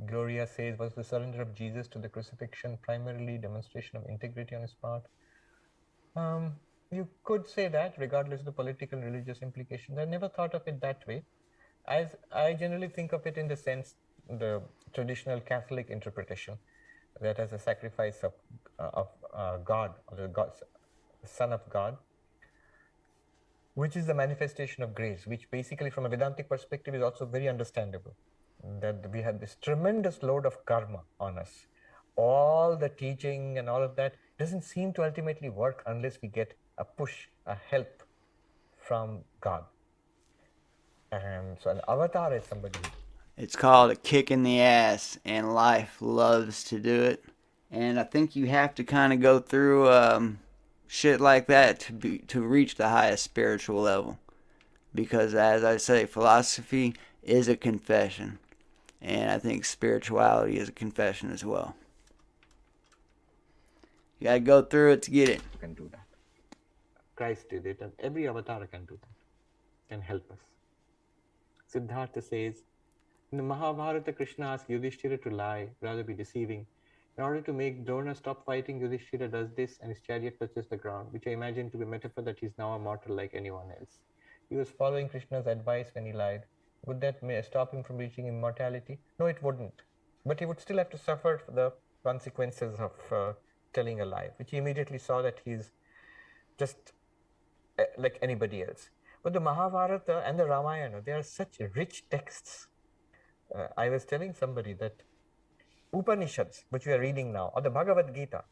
Gloria says, was the surrender of Jesus to the crucifixion primarily demonstration of integrity on his part? You could say that, regardless of the political and religious implications. I never thought of it that way. As I generally think of it in the sense, the traditional Catholic interpretation, that as a sacrifice of God, or the Son of God, which is the manifestation of grace, which basically from a Vedantic perspective is also very understandable, that we have this tremendous load of karma on us. All the teaching and all of that doesn't seem to ultimately work unless we get a push, a help from God. And so an avatar is somebody. It's called a kick in the ass, and life loves to do it. And I think you have to kind of go through shit like that to reach the highest spiritual level. Because as I say, philosophy is a confession. And I think spirituality is a confession as well. You gotta go through it to get it. You can do that. Christ did it, and every avatar can do that, can help us. Siddhartha says, in the Mahabharata, Krishna asks Yudhishthira to lie, rather be deceiving. In order to make Drona stop fighting, Yudhishthira does this and his chariot touches the ground, which I imagine to be a metaphor that he is now a mortal like anyone else. He was following Krishna's advice when he lied. Would that stop him from reaching immortality? No, it wouldn't. But he would still have to suffer the consequences of telling a lie, which he immediately saw that he's just like anybody else. But the Mahabharata and the Ramayana, they are such rich texts. I was telling somebody that Upanishads, which we are reading now, or the Bhagavad Gita,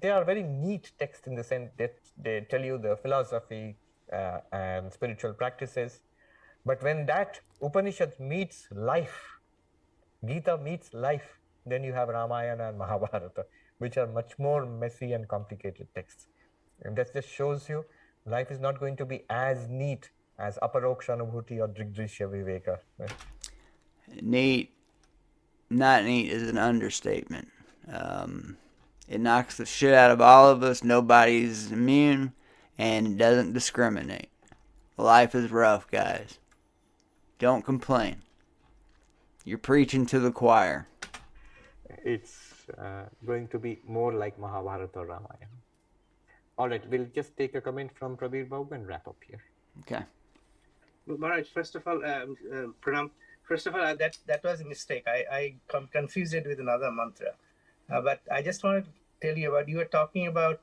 they are very neat texts in the sense that they tell you the philosophy and spiritual practices. But when that Upanishad meets life, Gita meets life, then you have Ramayana and Mahabharata, which are much more messy and complicated texts. And that just shows you life is not going to be as neat as Aparoksha Anubhuti or Drigdrishya Viveka. Right? Neat, not neat is an understatement. It knocks the shit out of all of us. Nobody's immune, and it doesn't discriminate. Life is rough, guys. Don't complain. You're preaching to the choir. It's going to be more like Mahabharata or Ramayana. All right, we'll just take a comment from Prabir Babu and wrap up here. Okay. Maharaj, first of all, Pranam. First of all, that was a mistake. I confused it with another mantra. But I just wanted to tell you about, you were talking about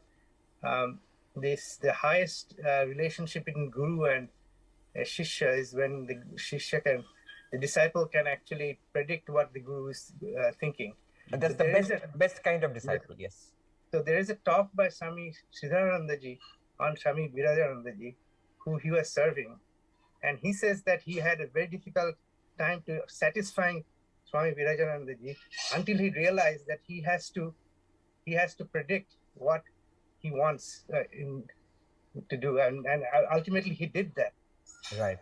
the highest relationship in Guru and Shishya is when the Shishya can the disciple can actually predict what the guru is thinking. And that's So the best kind of disciple, yes. So there is a talk by Swami Siddharanandaji on Swami Virajanandaji, who he was serving. And he says that he had a very difficult time to satisfying Swami Virajanandaji until he realized that he has to predict what he wants to do. And ultimately he did that. Right.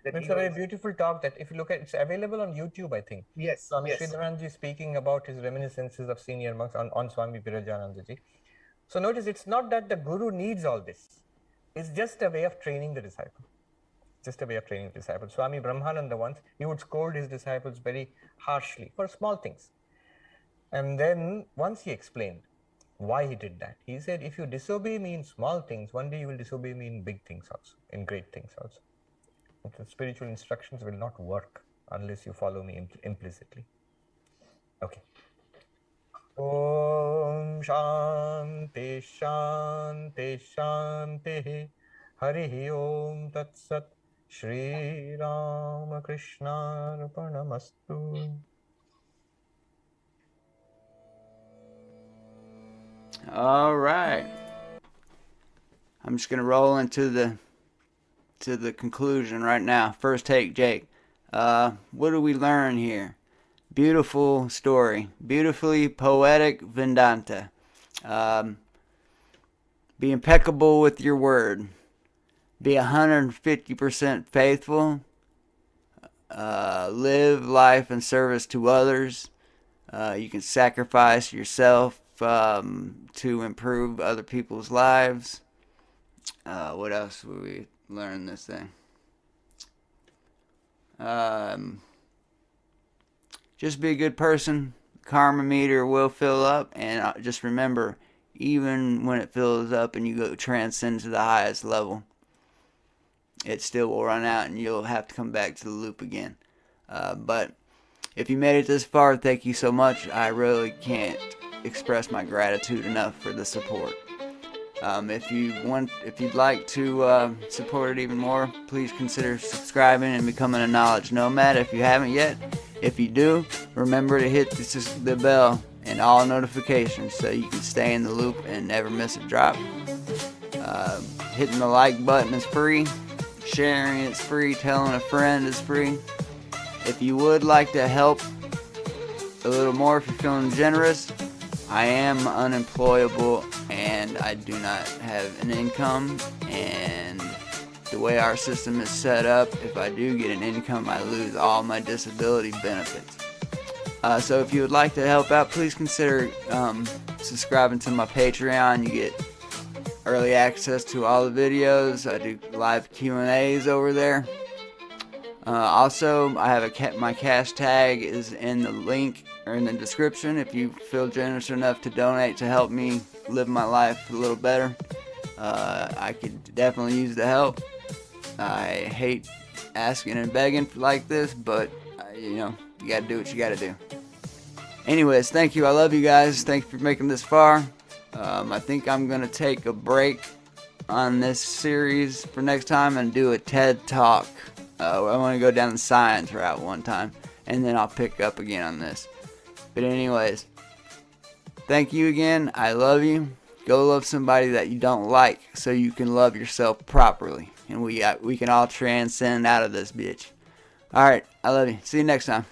It's a very beautiful talk that if you look at, it's available on YouTube, I think. Yes. Swami Sridharanji speaking about his reminiscences of senior monks on Swami Virajanandaji. So notice, it's not that the guru needs all this. It's just a way of training the disciple. Swami Brahmananda once, he would scold his disciples very harshly for small things. And then once he explained why he did that. He said, if you disobey me in small things, one day you will disobey me in big things also, in great things also. The spiritual instructions will not work unless you follow me implicitly. Okay. Om Shanti Shanti Shanti Harihi Om Tat Sat Shri Ramakrishna Arpanamastu. All right. I'm just going to roll into the conclusion right now. First take, Jake. What do we learn here? Beautiful story. Beautifully poetic Vedanta. Be impeccable with your word. Be 150% faithful. Live life in service to others. You can sacrifice yourself to improve other people's lives. What else would we learn this thing? Just be a good person. Karma meter will fill up, and just remember, even when it fills up and you go transcend to the highest level, it still will run out and you'll have to come back to the loop again. But if you made it this far, thank you so much. I really can't express my gratitude enough for the support. If you'd like to support it even more, please consider subscribing and becoming a knowledge nomad if you haven't yet. If you do, remember to hit the bell and all notifications so you can stay in the loop and never miss a drop. Hitting the like button is free. Sharing it's free. Telling a friend is free. If you would like to help a little more, if you're feeling generous, I am unemployable and I do not have an income, and the way our system is set up, if I do get an income, I lose all my disability benefits. So if you would like to help out, please consider subscribing to my Patreon. You get early access to all the videos. I do live Q&As over there. Also, I have my cash tag is in the link or in the description. If you feel generous enough to donate to help me live my life a little better, I could definitely use the help. I hate asking and begging like this, but you gotta do what you gotta do. Anyways, thank you. I love you guys. Thank you for making this far. I think I'm gonna take a break on this series for next time and do a TED Talk. I want to go down the science route one time, and then I'll pick up again on this. But anyways, thank you again. I love you. Go love somebody that you don't like so you can love yourself properly. And we can all transcend out of this bitch. Alright, I love you. See you next time.